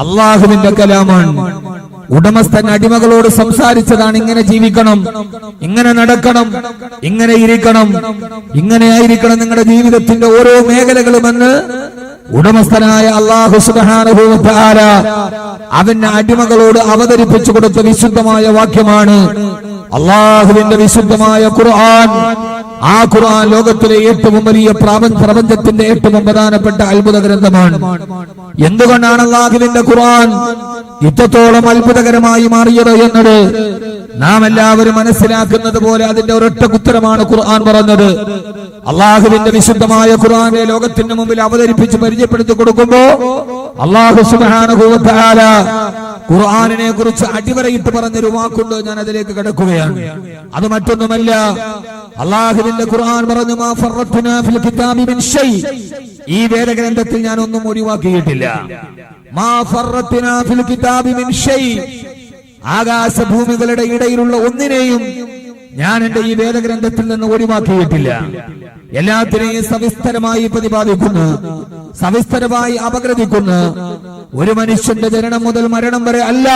അള്ളാഹുവിന്റെ കലാമാണ്. ഉടമസ്ഥൻ അടിമകളോട് സംസാരിച്ചതാണ്, ഇങ്ങനെ ജീവിക്കണം, ഇങ്ങനെ നടക്കണം, ഇങ്ങനെ ഇരിക്കണം, ഇങ്ങനെയായിരിക്കണം നിങ്ങളുടെ ജീവിതത്തിന്റെ ഓരോ മേഖലകളുമെന്ന് ഉടമസ്ഥനായ അല്ലാഹു സുബ്ഹാനഹു വ തആല അവന്റെ അടിമകളോട് അവതരിപ്പിച്ചു കൊടുത്ത വിശുദ്ധമായ വാക്യമാണ് അള്ളാഹുവിന്റെ വിശുദ്ധമായ ഖുർആൻ. ആ ഖുർആൻ ലോകത്തിലെ ഏറ്റവും വലിയ പ്രപഞ്ചത്തിന്റെ ഏറ്റവും പ്രധാനപ്പെട്ട അത്ഭുത ഗ്രന്ഥമാണ്. എന്തുകൊണ്ടാണ് അള്ളാഹുവിന്റെ ഖുർആൻ ഇത്രത്തോളം അത്ഭുതകരമായി മാറിയത് എന്നത് നാം എല്ലാവരും മനസ്സിലാക്കുന്നത് പോലെ അതിന്റെ ഒരൊറ്റ ഉത്തരമാണ് ഖുർആൻ പറഞ്ഞത്. അള്ളാഹുവിന്റെ വിശുദ്ധമായ ഖുർആനെ ലോകത്തിന് മുമ്പിൽ അവതരിപ്പിച്ച് പരിചയപ്പെടുത്തി കൊടുക്കുമ്പോ അല്ലാഹു സുബ്ഹാനഹു വ തആല ഖുർആനിനെ കുറിച്ച് അടിവരയിട്ട് പറഞ്ഞൊരു വാക്കുണ്ട്. ഞാൻ അതിലേക്ക് കടക്കുകയാണ്. അത് മറ്റൊന്നുമല്ല, അള്ളാഹുവിന്റെ ഖുർആൻ പറഞ്ഞു, മാ ഫറത്നാ ഫിൽ കിതാബി മിൻ ഷൈ, ഈ വേദഗ്രന്ഥത്തിൽ ഞാൻ ഒന്നും ഒഴിവാക്കിയിട്ടില്ല. മാ ഫറത്നാ ഫിൽ കിതാബി മിൻ ഷൈ, ആകാശഭൂമികളുടെ ഇടയിലുള്ള ഒന്നിനെയും ഞാൻ എന്റെ ഈ വേദഗ്രന്ഥത്തിൽ നിന്ന് ഒഴിവാക്കിയിട്ടില്ല. എല്ലാത്തിനെയും സവിസ്തരമായി പ്രതിപാദിക്കുന്നു, സവിസ്തരമായി അപഗ്രഥിക്കുന്നു. ഒരു മനുഷ്യന്റെ ജനനം മുതൽ മരണം വരെ അല്ല,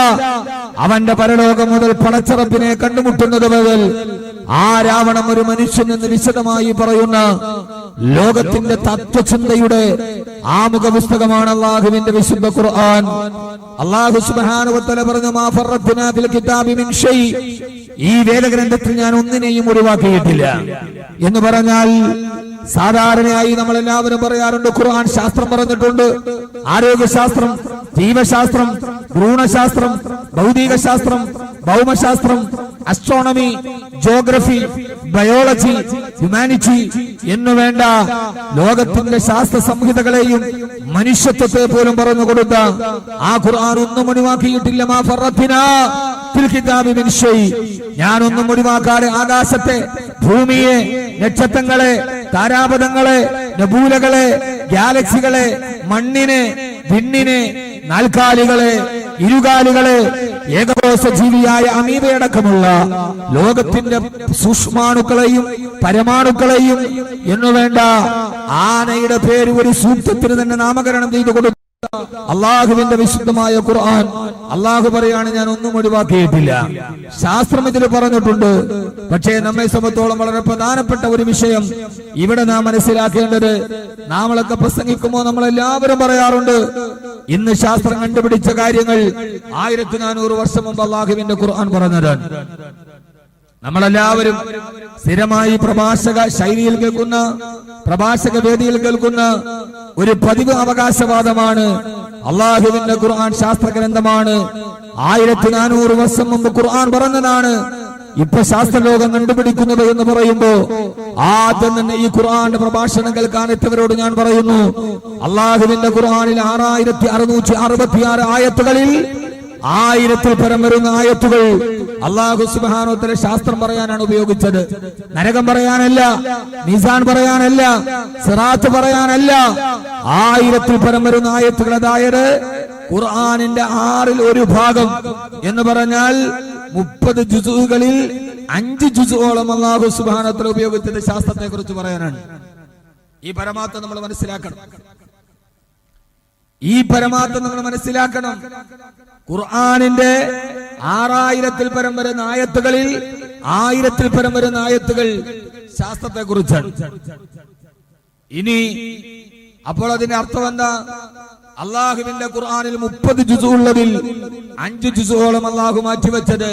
അവന്റെ പരലോകം മുതൽ പടച്ചറപ്പിനെ കണ്ടുമുട്ടുന്നത് മുതൽ ആരാവണം ഒരു മനുഷ്യൻ എന്ന് വിശദമായി പറയുന്ന ലോകത്തിന്റെ തത്വചിന്തയുടെ ആമുഖ പുസ്തകമാണ് അള്ളാഹുവിന്റെ വിശുദ്ധ ഖുർആൻ. അല്ലാഹു സുബ്ഹാനഹു വ തആല പറഞ്ഞു, മാ ഫറത്നാ ഫിൽ കിതാബി മിൻ ഷൈ, ഈ വേദഗ്രന്ഥത്തിൽ ഞാൻ ഒന്നിനെയും ഒഴിവാക്കിയിട്ടില്ല എന്ന് പറഞ്ഞാൽ സാധാരണയായി നമ്മൾ എല്ലാവരും പറയാറുണ്ട്, ഖുർആൻ ശാസ്ത്രം പറഞ്ഞിട്ടുണ്ട്, ആരോഗ്യശാസ്ത്രം, ജീവശാസ്ത്രം, ഭ്രൂണശാസ്ത്രം, ഭൗതിക ശാസ്ത്രം, ഭൗമശാസ്ത്രം, അസ്ട്രോണമി, ജോഗ്രഫി, ബയോളജി, ഹ്യൂമാനിറ്റി എന്നു വേണ്ട ലോകത്തിന്റെ ശാസ്ത്ര സംഹിതകളെയും മനുഷ്യത്വത്തെ പോലും പറഞ്ഞു കൊടുത്ത ആ ഖുർആൻ ഒന്നും ഒഴിവാക്കിയിട്ടില്ല. മാ ഫറത്നാ ഫിൽ കിതാബി മിൻ ഷൈ, ഞാനൊന്നും ഒഴിവാക്കാതെ ആകാശത്തെ, ഭൂമിയെ, നക്ഷത്രങ്ങളെ, താരാപഥങ്ങളെ, നബൂലകളെ, ഗാലക്സികളെ, മണ്ണിനെ, വിണ്ണിനെ, നാൽക്കാലികളെ, ഇരുകാലികളെ, ഏകകോശ ജീവിയായ അമീബയടക്കമുള്ള ലോകത്തിന്റെ സൂക്ഷ്മാണുക്കളെയും പരമാണുക്കളെയും എന്നുവേണ്ട ആനയുടെ പേര് ഒരു സൂക്തത്തിന് തന്നെ നാമകരണം ചെയ്തു കൊടുത്തു അള്ളാഹുവിന്റെ വിശുദ്ധമായ ഖുർആൻ. അള്ളാഹു പറയാണ്, ഞാൻ ഒന്നും ഒഴിവാക്കിയിട്ടില്ല. ശാസ്ത്രം ഇതിൽ പറഞ്ഞിട്ടുണ്ട്. പക്ഷേ നമ്മെ സംബന്ധിച്ചോളം വളരെ പ്രധാനപ്പെട്ട ഒരു വിഷയം ഇവിടെ നാം മനസ്സിലാക്കേണ്ടത്, നാമളൊക്കെ പ്രസംഗിക്കുമ്പോൾ നമ്മളെല്ലാവരും പറയാറുണ്ട്, ഇന്ന് ശാസ്ത്രം കണ്ടുപിടിച്ച കാര്യങ്ങൾ 1400 വർഷം മുമ്പ് അള്ളാഹുവിന്റെ ഖുർആൻ പറഞ്ഞതാണ്. നമ്മളെല്ലാവരും സ്ഥിരമായി പ്രഭാഷക ശൈലിയിൽ കേൾക്കുന്ന, പ്രഭാഷക വേദിയിൽ കേൾക്കുന്ന ഒരു പതിവ് അവകാശവാദമാണ്, അള്ളാഹുവിന്റെ ഖുർആൻ ശാസ്ത്ര ഗ്രന്ഥമാണ്, 1400 വർഷം മുമ്പ് ഖുർആൻ പറഞ്ഞതാണ് ഇപ്പൊ ശാസ്ത്രലോകം കണ്ടുപിടിക്കുന്നത് എന്ന് പറയുമ്പോ ആദ്യം തന്നെ ഈ ഖുർആന്റെ പ്രഭാഷണം കേൾക്കാൻ എത്തിയവരോട് ഞാൻ പറയുന്നു, അള്ളാഹുവിന്റെ ഖുർആനിൽ 6666 ആയത്തുകളിൽ 1000-ൽ പരം വരുന്ന ആയത്തുകൾ അല്ലാഹു സുബ്ഹാനഹു വ തആല ശാസ്ത്രം പറയാനാണ് ഉപയോഗിച്ചത്. നരകം പറയാനല്ല, മീസാൻ പറയാനല്ല, സിറാത്ത് പറയാനല്ല. 1000-ൽ പരം വരുന്ന ആയത്തുകൾ, അതായത് ഖുർആനിന്റെ 1/6 ഒരു ഭാഗം എന്ന് പറഞ്ഞാൽ 30 ജുസുകളിൽ 5 ജുസുകളോളം അല്ലാഹു സുബ്ഹാനഹു വ തആല ഉപയോഗിച്ചത് ശാസ്ത്രത്തെ കുറിച്ച് പറയാനാണ്. ഈ പരമാർത്ഥം നമ്മൾ മനസ്സിലാക്കണം. ഈ പരമാർത്ഥം നമ്മൾ മനസ്സിലാക്കണം. ഖുർആനിന്റെ 6000-ൽ പരം വരുന്ന ആയത്തുകളിൽ 1000-ൽ പരം വരുന്ന ആയത്തുകൾ ശാസ്ത്രത്തെ കുറിച്ചാണ്. ഇനി അപ്പോൾ അതിന്റെ അർത്ഥം എന്താ? അള്ളാഹുവിന്റെ ഖുർആനിൽ 30 ജുസു ഉള്ളതിൽ 5 ജുസുകളോളം അള്ളാഹു മാറ്റിവെച്ചത്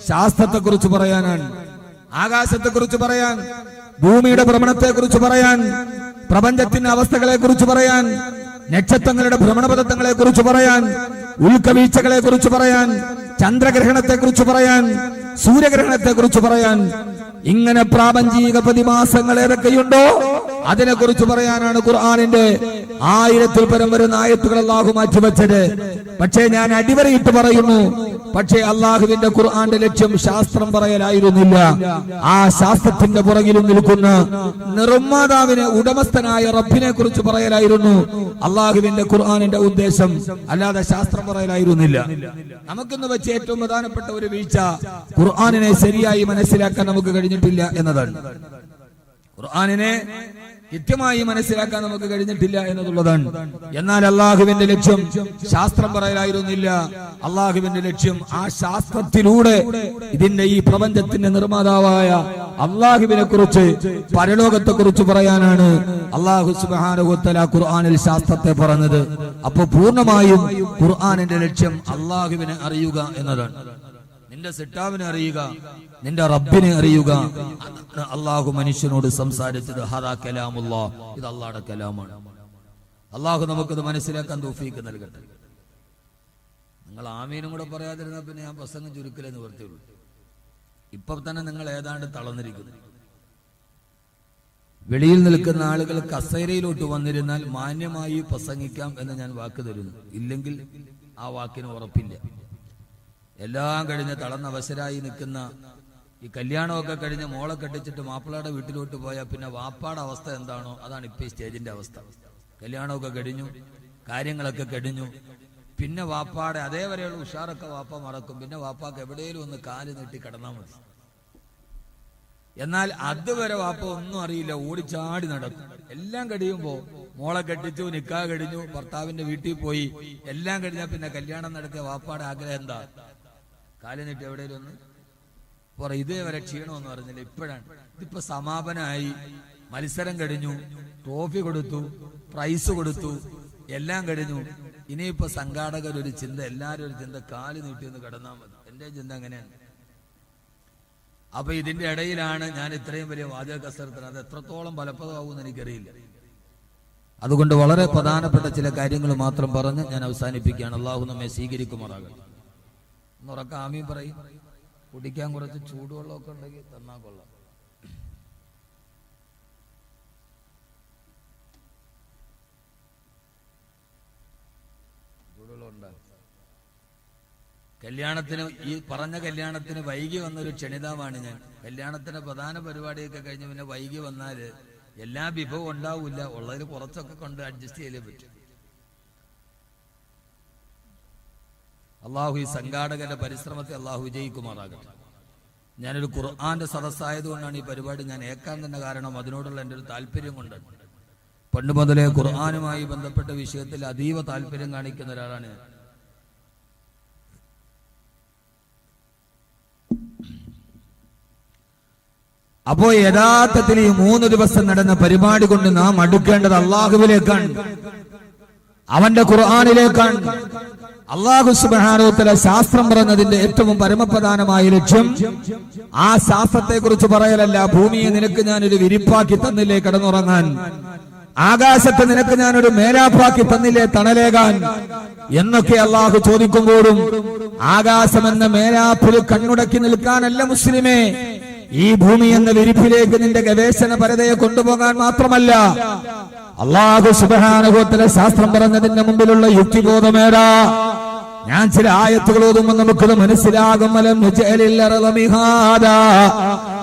ശാസ്ത്രത്തെ കുറിച്ച് പറയാനാണ്. ആകാശത്തെ കുറിച്ച് പറയാൻ, ഭൂമിയുടെ ഭ്രമണത്തെ കുറിച്ച് പറയാൻ, പ്രപഞ്ചത്തിന്റെ അവസ്ഥകളെ കുറിച്ച് പറയാൻ, നക്ഷത്രങ്ങളുടെ ഭ്രമണപഥങ്ങളെ കുറിച്ച് പറയാൻ, ഉൽക്കവീഴ്ചകളെ കുറിച്ച് പറയാൻ, ചന്ദ്രഗ്രഹണത്തെ കുറിച്ച് പറയാൻ, സൂര്യഗ്രഹണത്തെ കുറിച്ച് പറയാൻ, ഇങ്ങനെ പ്രാപഞ്ചിക പ്രതിമാസങ്ങൾ ഏതൊക്കെയുണ്ടോ അതിനെ കുറിച്ച് പറയാനാണ് ഖുർആനിന്റെ 1000-ൽ പരം വരുന്ന ആയത്തുകൾ അല്ലാഹു മാറ്റിവെച്ചത്. പക്ഷേ ഞാൻ അടിവരയിട്ട് പറയുന്നു, പക്ഷേ അള്ളാഹുവിന്റെ ഖുർആന്റെ ലക്ഷ്യം ശാസ്ത്രം പറയലായിരുന്നില്ല. ആ ശാസ്ത്രത്തിന്റെ പുറകിലും നിൽക്കുന്ന നിർമ്മാതാവിനെ, ഉടമസ്ഥനായ റബ്ബിനെ കുറിച്ച് പറയലായിരുന്നു അള്ളാഹുവിന്റെ ഖുർആനിന്റെ ഉദ്ദേശം, അല്ലാതെ ശാസ്ത്രം പറയലായിരുന്നില്ല. നമുക്കിന്ന് വെച്ച് ഏറ്റവും പ്രധാനപ്പെട്ട ഒരു വീഴ്ച, ഖുർആനിനെ ശരിയായി മനസ്സിലാക്കാൻ നമുക്ക് കഴിഞ്ഞിട്ടില്ല എന്നതാണ്. ഖുർആനിനെ കൃത്യമായി മനസ്സിലാക്കാൻ നമുക്ക് കഴിഞ്ഞിട്ടില്ല എന്നതുള്ളതാണ്. എന്നാൽ അള്ളാഹുവിന്റെ ലക്ഷ്യം ശാസ്ത്രം പറയലായിരുന്നില്ല. അള്ളാഹുവിന്റെ ലക്ഷ്യം ആ ശാസ്ത്രത്തിലൂടെ ഇതിന്റെ ഈ പ്രപഞ്ചത്തിന്റെ നിർമ്മാതാവായ അള്ളാഹുവിനെ കുറിച്ച്, പരലോകത്തെ കുറിച്ച് പറയാനാണ് അള്ളാഹു സുബ്ഹാനഹു വ തആല ഖുർആനിൽ ശാസ്ത്രത്തെ പറഞ്ഞത്. അപ്പൊ പൂർണ്ണമായും ഖുർആനിന്റെ ലക്ഷ്യം അള്ളാഹുവിനെ അറിയുക എന്നതാണ്. നിന്റെ സിട്ടാവിനെ അറിയുക, നിന്റെ റബ്ബിനെ അറിയുക. അള്ളാഹു മനുഷ്യനോട് സംസാരിച്ചത് ഹദാ കലാമുല്ലാഹ്, ഇത് അള്ളാഹുടെ കലാമാണ്. അള്ളാഹു നമുക്കത് മനസ്സിലാക്കാൻ തൗഫീഖ് നൽകട്ടെ. നിങ്ങൾ ആമീനും കൂടെ പറയാതിരുന്ന പിന്നെ ഞാൻ പ്രസംഗം ചുരുക്കലെന്ന് പറഞ്ഞുള്ളൂ. ഇപ്പൊ തന്നെ നിങ്ങൾ ഏതാണ്ട് തളർന്നിരിക്കുന്നു. വെളിയിൽ നിൽക്കുന്ന ആളുകൾ കസേരയിലോട്ട് വന്നിരുന്നാൽ മാന്യമായി പ്രസംഗിക്കാം എന്ന് ഞാൻ വാക്ക് തരുന്നു. ഇല്ലെങ്കിൽ ആ വാക്കിന് ഉറപ്പില്ല. എല്ലാം കഴിഞ്ഞ് തളർന്ന അവശരായി നിൽക്കുന്ന, ഈ കല്യാണമൊക്കെ കഴിഞ്ഞ് മോളെ കെട്ടിച്ചിട്ട് മാപ്പിളയുടെ വീട്ടിലോട്ട് പോയാൽ പിന്നെ വാപ്പാടെ അവസ്ഥ എന്താണോ അതാണ് ഇപ്പൊ ഈ സ്റ്റേജിന്റെ അവസ്ഥ. കല്യാണമൊക്കെ കഴിഞ്ഞു, കാര്യങ്ങളൊക്കെ കഴിഞ്ഞു, പിന്നെ വാപ്പാടെ അതേവരെയുള്ള ഉഷാറൊക്കെ വാപ്പ മറക്കും. പിന്നെ വാപ്പാക്ക് എവിടെയെങ്കിലും ഒന്ന് കാല് നീട്ടി കിടന്നാൽ മതി. എന്നാൽ അതുവരെ വാപ്പ ഒന്നും അറിയില്ല, ഓടിച്ചാടി നടക്കും. എല്ലാം കഴിയുമ്പോ മോളെ കെട്ടിച്ചു, നിക്കാഹ് കഴിഞ്ഞു, ഭർത്താവിന്റെ വീട്ടിൽ പോയി, എല്ലാം കഴിഞ്ഞാൽ പിന്നെ കല്യാണം നടത്തിയ വാപ്പാടെ ആഗ്രഹം എന്താ? കാല് നീട്ടി എവിടെയെങ്കിലും ഒന്ന് പറ. ഇതേവരെ ക്ഷീണമെന്ന് പറഞ്ഞില്ല. ഇപ്പോഴാണ് ഇതിപ്പോ സമാപനമായി, മത്സരം കഴിഞ്ഞു, ട്രോഫി കൊടുത്തു, പ്രൈസ് കൊടുത്തു, എല്ലാം കഴിഞ്ഞു. ഇനിയിപ്പോ സംഘാടകർ ഒരു ചിന്ത, എല്ലാരും ഒരു ചിന്ത, കാല് നീട്ടിയൊന്ന് കിടന്നാൽ മതി. എന്റെ ചിന്ത അങ്ങനെയാണ്. അപ്പൊ ഇതിന്റെ ഇടയിലാണ് ഞാൻ ഇത്രയും വലിയ വാചക കസരത്തിന്. അത് എത്രത്തോളം ഫലപ്രദമാകുമെന്ന് എനിക്കറിയില്ല. അതുകൊണ്ട് വളരെ പ്രധാനപ്പെട്ട ചില കാര്യങ്ങൾ മാത്രം പറഞ്ഞ് ഞാൻ അവസാനിപ്പിക്കുകയാണ്. അള്ളാഹു നമ്മെ സ്വീകരിക്കുമാറാകട്ടെ. ഒന്നുറക്ക ആമീൻ പറയും. കുടിക്കാൻ കുറച്ച് ചൂടുവെള്ളമൊക്കെ ഉണ്ടെങ്കിൽ തന്നാ കൊള്ളാം. ചൂടുവെള്ളം ഉണ്ടാകും. കല്യാണത്തിന്, ഈ പറഞ്ഞ കല്യാണത്തിന് വൈകി വന്നൊരു ക്ഷണിതാവാണ് ഞാൻ. കല്യാണത്തിന്റെ പ്രധാന പരിപാടിയൊക്കെ കഴിഞ്ഞ് പിന്നെ വൈകി വന്നാല് എല്ലാ വിഭവം ഉണ്ടാവില്ല, ഉള്ളതിൽ കുറച്ചൊക്കെ കൊണ്ട് അഡ്ജസ്റ്റ് ചെയ്തേ പറ്റും. അള്ളാഹു ഈ സംഘാടകന്റെ പരിശ്രമത്തെ അള്ളാഹു വിജയിക്കുമാറാകട്ടെ. ഞാനൊരു ഖുർആന്റെ സദസ്സായതുകൊണ്ടാണ് ഈ പരിപാടി ഞാൻ ഏക്കാൻ തന്നെ കാരണം അതിനോടുള്ള എൻ്റെ ഒരു താല്പര്യം കൊണ്ടാണ്. പണ്ട് മുതലേ ഖുർആനുമായി ബന്ധപ്പെട്ട വിഷയത്തിൽ അതീവ താല്പര്യം കാണിക്കുന്ന ഒരാളാണ്. അപ്പോ യഥാർത്ഥത്തിൽ ഈ 3 ദിവസം നടന്ന പരിപാടി കൊണ്ട് നാം അടുക്കേണ്ടത് അള്ളാഹുവിലേക്കാണ്, അവന്റെ ഖുർആനിലേക്കാണ്. അല്ലാഹു സുബ്ഹാനഹു വ തആല ശാസ്ത്രം പറഞ്ഞതിന്റെ ഏറ്റവും പരമപ്രധാനമായ ലക്ഷ്യം ആ ശാസ്ത്രത്തെ കുറിച്ച് പറയലല്ല. ഭൂമിയെ നിനക്ക് ഞാനൊരു വിരിപ്പാക്കി തന്നില്ലേ കിടന്നുറങ്ങാൻ, ആകാശത്തെ നിനക്ക് ഞാനൊരു മേലാപ്പാക്കി തന്നില്ലേ തണലേകാൻ എന്നൊക്കെ അള്ളാഹു ചോദിക്കുമ്പോഴും ആകാശം എന്ന മേലാപ്പിൽ കണ്ണുടക്കി നിൽക്കാനല്ല മുസ്ലിമേ, ഈ ഭൂമി എന്ന വിരിപ്പിലേക്ക് നിന്റെ ഗവേഷണ പരതയെ കൊണ്ടുപോകാൻ മാത്രമല്ല. അല്ലാഹു സുബ്ഹാനഹു വ തആല ശാസ്ത്രം പറഞ്ഞതിന്റെ മുമ്പിലുള്ള യുക്തിബോധമേടാ. ഞാൻ ചില ആയത്തുകൾ ഓതുമ്പോൾ നമുക്കത് മനസ്സിലാകും. അലം നജഅലിൽ അർള മിഹാദാ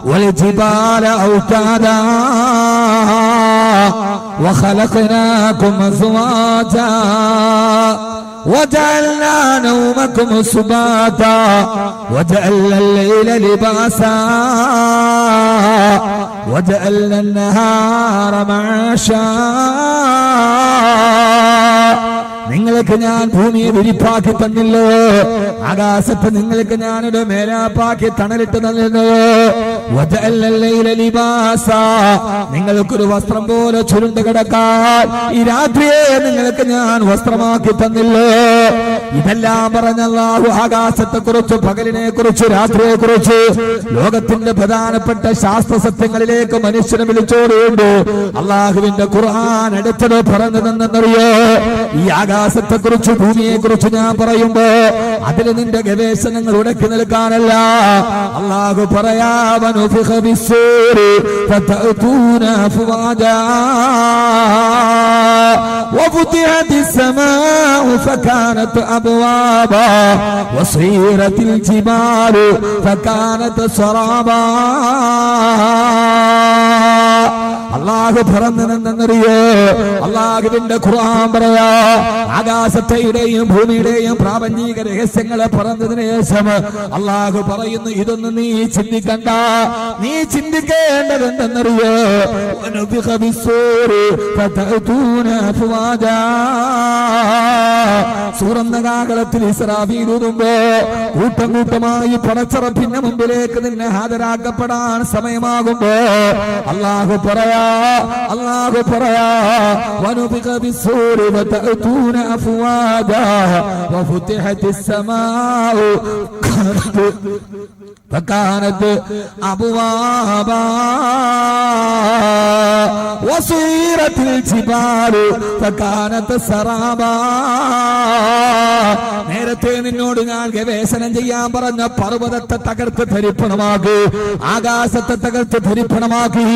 വൽ ജിബാല ഔതാദാ വഖലഖനാകും അസ്വാജാ وجعلنا نومكم سباتا وجعلنا الليل لباسا وجعلنا النهار معاشا. നിങ്ങൾക്ക് ഞാൻ ഭൂമിയെ വിരിപ്പാക്കി തന്നില്ലോ, ആകാശത്ത് നിങ്ങൾക്ക് ഞാനൊരു മേലാപ്പാക്കി തണലിട്ട് തന്നില്ലോ. നിങ്ങൾക്കൊരു വസ്ത്രം പോലെ ചുരുണ്ട് കിടക്കാൻ ഈ രാത്രിയെ നിങ്ങൾക്ക് ഞാൻ വസ്ത്രമാക്കി തന്നില്ലോ. ഇതെല്ലാം പറഞ്ഞ അല്ലാഹു ആകാശത്തെ കുറിച്ച്, പകലിനെ കുറിച്ച്, രാത്രിയെ കുറിച്ച്, ലോകത്തിന്റെ പ്രധാനപ്പെട്ട ശാസ്ത്ര സത്യങ്ങളിലേക്ക് മനുഷ്യനെ വിളിച്ചോടുകൊണ്ട് അള്ളാഹുവിന്റെ ഖുർആൻ അടുത്തത് പറഞ്ഞു തന്നെന്നറിയോ. ഈ ആകാശത്തെ കുറിച്ച്, ഭൂമിയെ കുറിച്ച് ഞാൻ പറയുമ്പോ അതിൽ നിന്റെ ഗവേഷണങ്ങൾ ഉടക്കി നിൽക്കാനല്ല. അള്ളാഹു പറയാ ونفخ بالصور فتأتون أفواجا وفتحت السماء فكانت أبوابا وسيرت الجبال فكانت سرابا. അള്ളാഹു പറഞ്ഞെന്നറിയോ? അള്ളാഹുവിന്റെ ഖുർആൻ പറയാ, ആകാശത്തെയും ഭൂമിയുടെയും പ്രാപഞ്ചിക രഹസ്യങ്ങളെ പറഞ്ഞതിന് ശേഷം അള്ളാഹു പറയുന്നു, ഇതൊന്നും നീ ചിന്തിക്കണ്ട. നീ ചിന്തിക്കേണ്ടതെന്തെന്നറിയോ? സൂറന്ന കാകളത്തിൽ ഇസ്രാഫീൽ ഊതുമ്പോ കൂട്ടം കൂട്ടമായി പടച്ചറപ്പിന്റെ മുമ്പിലേക്ക് നിന്നെ ഹാജരാക്കപ്പെടാൻ സമയമാകുമ്പോ അള്ളാഹു പറയാ വനുഫിഖ ബിസ്സൂരി വതഅതൂന അഫ്വാജാ വഫുതിഹത്തിസ് സമാഉ فكانت أبوابا وسيرت الجبال فكانت سرابا. നേരത്തെ നിന്നോട് ഞാൻ ഗവേഷണം ചെയ്യാൻ പറഞ്ഞ പർവ്വതത്തെ തകർത്ത് ധരിപ്പണമാക്കി, ആകാശത്തെ തകർത്ത് ധരിപ്പണമാക്കി.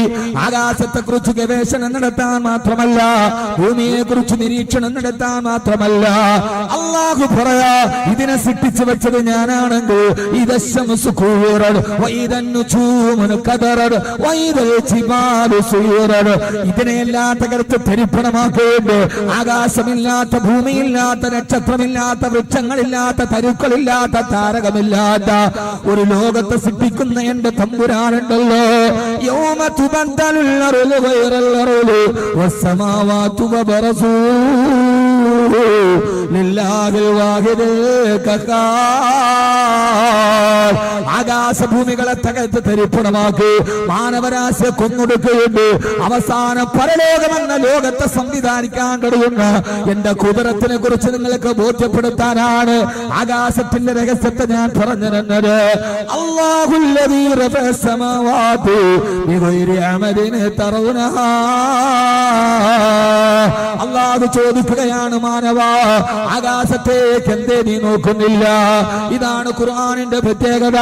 ആകാശത്തെ കുറിച്ച് ഗവേഷണം നടത്താൻ മാത്രമല്ല, ഭൂമിയെ കുറിച്ച് നിരീക്ഷണം നടത്താൻ മാത്രമല്ല, അള്ളാഹു പറയാ, ഇതിനെ സൃഷ്ടിച്ചു വെച്ചത് ഞാനാണെങ്കിൽ ഇതിനെയെല്ലാം തകർത്ത് ധരിപ്പണമാക്കിയിട്ട് ആകാശമില്ലാത്ത, ഭൂമിയില്ലാത്ത, നക്ഷത്രമില്ലാത്ത, വൃക്ഷങ്ങളില്ലാത്ത, തരുക്കളില്ലാത്ത, താരകമില്ലാത്ത ഒരു ലോകത്തെ സൃഷ്ടിക്കുന്ന എന്റെ തമ്പുരാനുണ്ടല്ലോ. യൗമ തുബദ്ദലുൽ അർളു ഗൈറൽ അർളി വസ്സമാവാതു വബറസൂ ലില്ലാഹിൽ വാഹിദിൽ ഖഹാർ. ആകാശഭൂമികളെ തകർത്ത് ധരിപ്പണമാക്കി മാനവരാശിയെ കൊന്നൊടുക്കുകയുണ്ട്. അവസാനം പരലോകമെന്ന ലോകത്തെ സംവിധാനിക്കാൻ കഴിയുന്ന എന്റെ കുതിരത്തിനെ കുറിച്ച് നിങ്ങൾക്ക് ബോധ്യപ്പെടുത്താനാണ് ആകാശത്തിന്റെ രഹസ്യത്തെ ഞാൻ പറഞ്ഞു തന്നത്. അല്ലാഹുല്ലദീ റഫഅ സമാവാതി ബിഗൈരി അമദിൻ തറൗനഹാ. അല്ലാഹു ചോദിക്കുകയാണ്, മാനവാ, ആകാശത്തേക്ക് എന്തേ നീ നോക്കുന്നില്ല? ഇതാണ് ഖുർആനിന്റെ പ്രത്യേകത.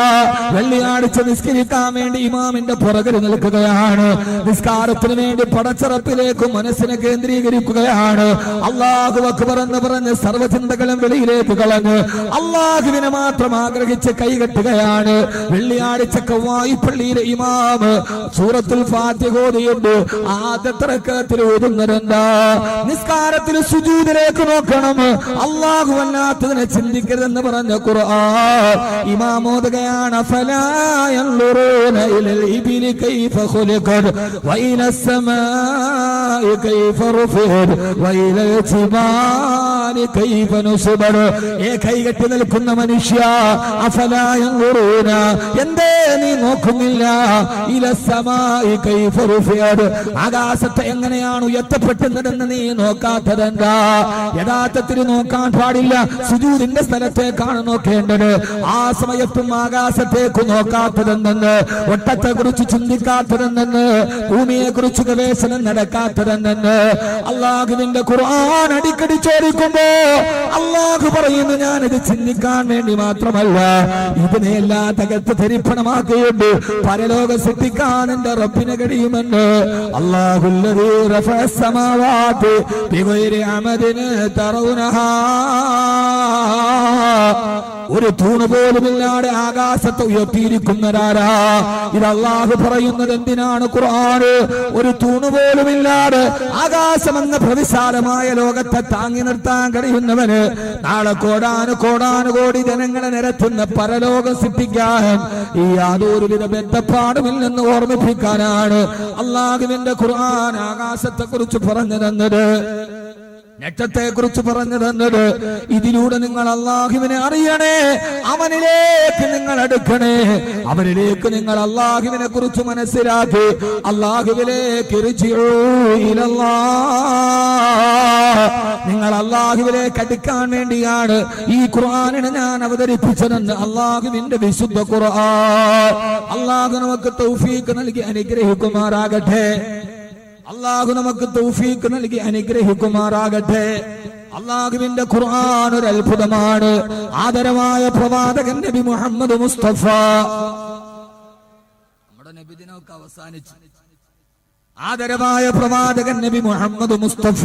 വെള്ളിയാഴ്ച നിസ്കരിക്കാൻ വേണ്ടി ഇമാമിന്റെ പുറകിൽ നിൽക്കുകയാണ്. നിസ്കാരത്തിന് വേണ്ടി പടച്ചറപ്പിലേക്ക് മനസ്സിനെ കേന്ദ്രീകരിക്കുകയാണ്. അല്ലാഹു അക്ബർ എന്ന് പറഞ്ഞ് സർവ്വചിന്തകളും വെളിയിലേക്ക് കളഞ്ഞ് അല്ലാഹുവിനെ മാത്രം ആഗ്രഹിച്ച് കൈകെട്ടുകയാണ്. വെള്ളിയാഴ്ചക്ക് വായിപ്പള്ളിയിലെ ഇമാം സൂറത്തുൽ ഫാത്തിഹ ഓതിയിട്ട് ആദ്യത്തെ റക്അത്തിൽ ഓതുന്നതെന്താ? നിസ്കാരത്തിൽ സുജൂദിലേക്ക് നോക്കണം, അല്ലാഹു അല്ലാത്തതിനെ ചിന്തിക്കരുതെന്ന് പറഞ്ഞ ഖുർആൻ ഇമാം ഓതുകയാണ്. ഫലാ യൻളുറൂന ഇലൽ ഇബിലി കൈഫ ഖുലിഖത് വഇലസ് സമാഇ കൈഫ റുഫിഅത് വഇലൽ ജിബാലി കൈഫ നുസിബത്. കൈകെട്ടി നിൽക്കുന്ന മനുഷ്യ, അഫലാ യൻളുറൂന, എന്തേ നീ നോക്കുന്നില്ല? ഇലസ് സമാഇ കൈഫ റുഫിഅത്, ആകാശത്തെ എങ്ങനെയാണ് ഉയർത്തപ്പെട്ടതെന്ന് നീ നോക്കാത്തതെന്താ? യഥാർത്ഥത്തിൽ നോക്കാൻ പാടില്ല, സുജൂദിന്റെ സ്ഥലത്തേക്കാണ് നോക്കേണ്ടത്. ആ സമയത്തും ആകാശത്തേക്ക് നോക്കാത്തതെന്ന്, ഒട്ടത്തെ കുറിച്ച് ചിന്തിക്കാത്തതെന്ന്, ഭൂമിയെ കുറിച്ച് ഗവേഷണം നടക്കാത്തതെന്ന് അള്ളാഹുവിന്റെ ഖുർആൻ അടിക്കടി ചോദിക്കുമ്പോ അള്ളാഹു പറയുന്നു, ഞാനിത് ചിന്തിക്കാൻ വേണ്ടി മാത്രമല്ല, ഇതിനെല്ലാം തകർത്ത് ധരിപ്പണമാക്കിയിട്ട് പരലോകം സൃഷ്ടിക്കാൻ എന്റെ റബ്ബിനെ കഴിയുമെന്ന്. അല്ലാഹുല്ലദീ റഫഅ സമാവാതി ബിഗൈരി അമദിൻ തറൗനഹാ. ഒരു തൂണ് പോലുമില്ലാതെ ആകാശത്തെ ഉയർത്തിയിരിക്കുന്നവരാരാ? ഇത് അള്ളാഹു പറയുന്നത് എന്തിനാണ്? ഖുർആൻ ഒരു തൂണ് പോലുമില്ലാതെ ആകാശമെന്ന പ്രതിശാലമായ ലോകത്തെ താങ്ങി നിർത്താൻ കഴിയുന്നവന് നാളെ കോടാനുകോടി ജനങ്ങളെ നിരത്തുന്ന പരലോകം സൃഷ്ടിക്കാൻ ഈ യാതൊരുവിധ ബന്ധപ്പാടുമില്ലെന്ന് ഓർമ്മിപ്പിക്കാനാണ് അള്ളാഹുവിന്റെ ഖുർആൻ ആകാശത്തെ കുറിച്ച് പറഞ്ഞു തന്നത്, നക്ഷത്രത്തെ കുറിച്ച് പറഞ്ഞു തന്നത്. ഇതിലൂടെ നിങ്ങൾ അല്ലാഹുവിനെ അറിയണേ, അവനിലേക്ക് നിങ്ങൾ അടുക്കണേ, അവനിലേക്ക് നിങ്ങൾ അല്ലാഹുവിനെ കുറിച്ച് മനസ്സിലാക്കി അല്ലാഹുവിലേക്ക് ഇർജിഊ ഇലല്ലാഹ്, നിങ്ങൾ അല്ലാഹുവിലേക്ക് അടുക്കാൻ വേണ്ടിയാണ് ഈ ഖുർആനിനെ ഞാൻ അവതരിപ്പിച്ചതെന്ന് അല്ലാഹുവിന്റെ വിശുദ്ധ ഖുർആൻ. അല്ലാഹു നമുക്ക് തൗഫീഖ് നൽകി അനുഗ്രഹിക്കുമാറാകട്ടെ. അള്ളാഹു നമുക്ക് തൗഫീഖ് നൽകി അനുഗ്രഹിക്കുമാറാകട്ടെ. അള്ളാഹുവിന്റെ ഖുർആൻ ഒരു അത്ഭുതമാണ്. ആദരവായ പ്രവാചകൻ നബി മുഹമ്മദ് മുസ്തഫ, നമ്മുടെ നബിദിനമൊക്കെ അവസാനിച്ചു. ആദരവായ പ്രവാചകൻ നബി മുഹമ്മദ് മുസ്തഫ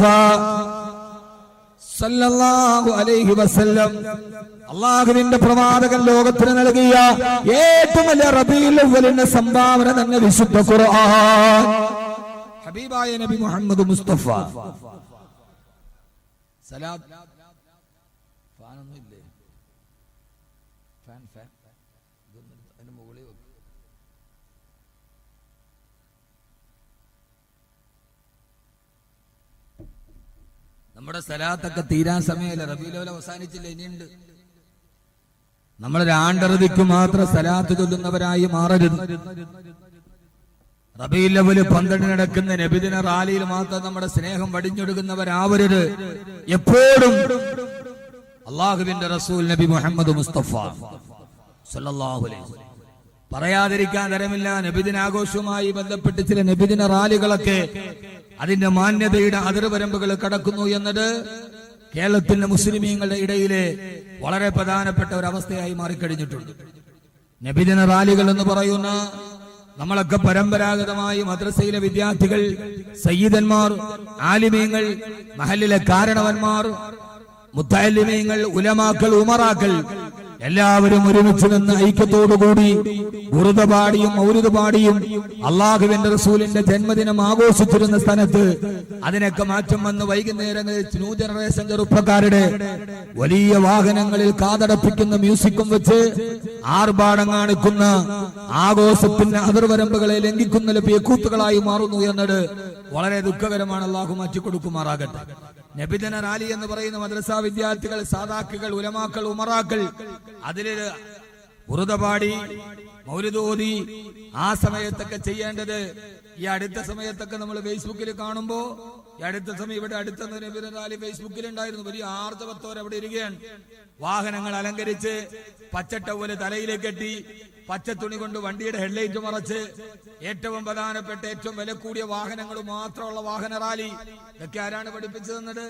സല്ലല്ലാഹു അലൈഹി വസല്ലം, അള്ളാഹുവിന്റെ പ്രവാചകൻ ലോകത്തിന് നൽകിയ ഏറ്റവും വലിയ റബീഉൽ അവ്വലിന്റെ സംഭാവന തന്നെ വിശുദ്ധ ഖുർആൻ. ഹബീബായ നബി മുഹമ്മദ് മുസ്തഫ സലാത്ത് ഫാനൊന്നും ഇല്ലേ? ഫാൻ അതിന് മുകളിൽ വെക്കും. നമ്മുടെ സലാത്തൊക്കെ തീരാൻ സമയമല്ല. റബീഉൽ അവ്വൽ അവസാനിച്ചില്ല, ഇനിയുണ്ട്. നമ്മളൊരു ആണ്ടറുതിക്ക് മാത്രം സലാത്ത് ചൊല്ലുന്നവരായി മാറരുത്. റബീഉൽ അവ്വൽ 12 നടക്കുന്ന നബിദിന റാലിയിൽ മാത്രം നമ്മുടെ സ്നേഹം വടിഞ്ഞൊടുക്കുന്നവരാവരുത്. എപ്പോഴും അള്ളാഹുവിന്റെ റസൂൽ നബി മുഹമ്മദ് മുസ്തഫ സല്ലല്ലാഹു അലൈഹി വസല്ലം പറയാതിരിക്കാൻ തരമില്ല. നബിദിനാഘോഷവുമായി ബന്ധപ്പെട്ട് ചില നബിദിന റാലികളൊക്കെ അതിന്റെ മാന്യതയുടെ അതിർവരമ്പുകൾ കടക്കുന്നു എന്നത് കേരളത്തിന്റെ മുസ്ലിമീങ്ങളുടെ ഇടയിലെ വളരെ പ്രധാനപ്പെട്ട ഒരു അവസ്ഥയായി മാറിക്കഴിഞ്ഞിട്ടുണ്ട്. നബിദിന റാലികൾ എന്ന് പറയുന്ന നമ്മളൊക്കെ പരമ്പരാഗതമായി മദ്രസയിലെ വിദ്യാർത്ഥികൾ, സയ്യിദന്മാർ, ആലിമീങ്ങൾ, മഹല്ലിലെ കാരണവന്മാർ, മുത്തഅല്ലിമീങ്ങൾ, ഉലമാക്കൾ, ഉമറാക്കൾ എല്ലാവരും ഒരുമിച്ച് നിന്ന് ഐക്യത്തോടുകൂടി ബുറുദ പാടിയും മൗലിദ് പാടിയും അള്ളാഹുവിന്റെ റസൂലിന്റെ ജന്മദിനം ആഘോഷിച്ചിരുന്ന സ്ഥലത്ത് അതിനൊക്കെ മാറ്റം വന്ന് വൈകുന്നേരങ്ങളിൽ ന്യൂ ജനറേഷൻ ചെറുപ്പക്കാരുടെ വലിയ വാഹനങ്ങളിൽ കാതടപ്പിക്കുന്ന മ്യൂസിക്കും വെച്ച് ആർഭാടം കാണിക്കുന്ന ആഘോഷത്തിന്റെ അതിർവരമ്പുകളെ ലംഘിക്കുന്ന കൂത്തുകളായി മാറുന്നു എന്നത് വളരെ ദുഃഖകരമാണ്. അള്ളാഹു മാറ്റിക്കൊടുക്കുമാറാകട്ടെ. നബിദിന റാലി എന്ന് പറയുന്ന മദ്രസ വിദ്യാർത്ഥികൾ, സാദാക്കുകൾ, ഉലമാക്കൾ, ഉമറാക്കൾ അതില് ബുറുദ പാടി മൗലിദ് ഓതി ആ സമയത്തൊക്കെ ചെയ്യേണ്ടത്, ഈ അടുത്ത സമയത്തൊക്കെ നമ്മൾ ഫേസ്ബുക്കിൽ കാണുമ്പോ, ഈ അടുത്ത സമയം ഇവിടെ അടുത്ത നബിദിന റാലി ഫേസ്ബുക്കിൽ ഉണ്ടായിരുന്നു. വലിയ ആർജവത്തോടെ അവിടെ ഇരിക്കുകയാണ്. വാഹനങ്ങൾ അലങ്കരിച്ച് പച്ചട്ടവല് തലയിലേക്ക് കെട്ടി പച്ച തുണി കൊണ്ട് വണ്ടിയുടെ ഹെഡ്ലൈറ്റ് മറച്ച് ഏറ്റവും പ്രധാനപ്പെട്ട ഏറ്റവും വില കൂടിയ വാഹനങ്ങൾ മാത്രമുള്ള വാഹന റാലി. ഇതൊക്കെ ആരാണ് പഠിപ്പിച്ചു തന്നത്?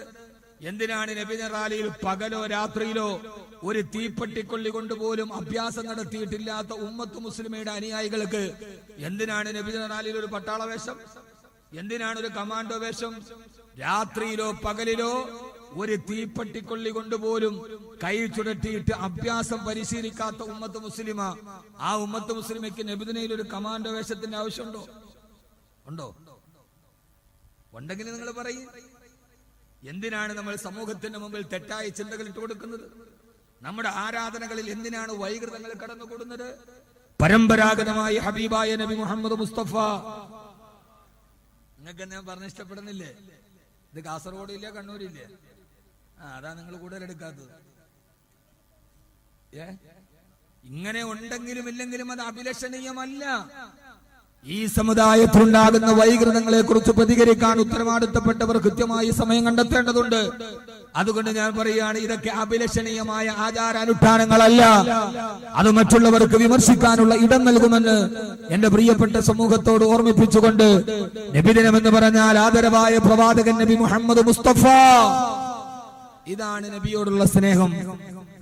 എന്തിനാണ് നബിദിന റാലിയിൽ പകലോ രാത്രിയിലോ ഒരു തീപ്പെട്ടിക്കൊള്ളി കൊണ്ടുപോലും അഭ്യാസം നടത്തിയിട്ടില്ലാത്ത ഉമ്മത്ത് മുസ്ലിമയുടെ അനുയായികൾക്ക് എന്തിനാണ് നബിദിന റാലിയിൽ ഒരു പട്ടാള വേഷം? എന്തിനാണ് ഒരു കമാൻഡോ വേഷം? രാത്രിയിലോ പകലിലോ ഒരു തീപ്പെട്ടിക്കൊള്ളി കൊണ്ടുപോലും കൈ ചുടട്ടിയിട്ട് അഭ്യാസം പരിശീലിക്കാത്ത ഉമ്മത്ത് മുസ്ലിമ. ആ ഉമ്മത്ത് മുസ്ലിമയ്ക്ക് നബിദിനയിൽ ഒരു കമാൻഡോ വേഷത്തിന്റെ ആവശ്യമുണ്ടോ? ഉണ്ടോ? ഉണ്ടെങ്കിൽ നിങ്ങൾ പറയും. എന്തിനാണ് നമ്മൾ സമൂഹത്തിന്റെ മുമ്പിൽ തെറ്റായ ചിന്തകൾ ഇട്ടുകൊടുക്കുന്നത്? നമ്മുടെ ആരാധനകളിൽ എന്തിനാണ് വൈകൃതങ്ങൾ കടന്നുകൂടുന്നത്? പരമ്പരാഗതമായി ഹബീബായ നബി മുഹമ്മദ് മുസ്തഫ. നിങ്ങൾക്ക് ഞാൻ പറഞ്ഞ ഇഷ്ടപ്പെടുന്നില്ലേ? ഇത് കാസർഗോഡില്ല, കണ്ണൂരില്ല. അതാ നിങ്ങൾ കൂടുതൽ എടുക്കാത്തത്. ഇങ്ങനെ ഉണ്ടെങ്കിലും ഇല്ലെങ്കിലും അത് അഭിലഷണീയമല്ല. ഈ സമുദായത്തിലുണ്ടാകുന്ന വൈകൃതങ്ങളെ കുറിച്ച് പ്രതികരിക്കാൻ ഉത്തരവാദിത്തപ്പെട്ടവർ കൃത്യമായി സമയം കണ്ടെത്തേണ്ടതുണ്ട്. അതുകൊണ്ട് ഞാൻ പറയുകയാണ്, ഇതൊക്കെ അഭിലഷണീയമായ ആചാരാനുഷ്ഠാനങ്ങളല്ല. അത് മറ്റുള്ളവർക്ക് വിമർശിക്കാനുള്ള ഇടം നൽകുമെന്ന് എന്റെ പ്രിയപ്പെട്ട സമൂഹത്തോട് ഓർമ്മിപ്പിച്ചുകൊണ്ട്, നബിദിനം എന്ന് പറഞ്ഞാൽ ആദരവായ പ്രവാചകൻ നബി മുഹമ്മദ് മുസ്തഫ. ഇതാണ് നബിയോടുള്ള സ്നേഹം,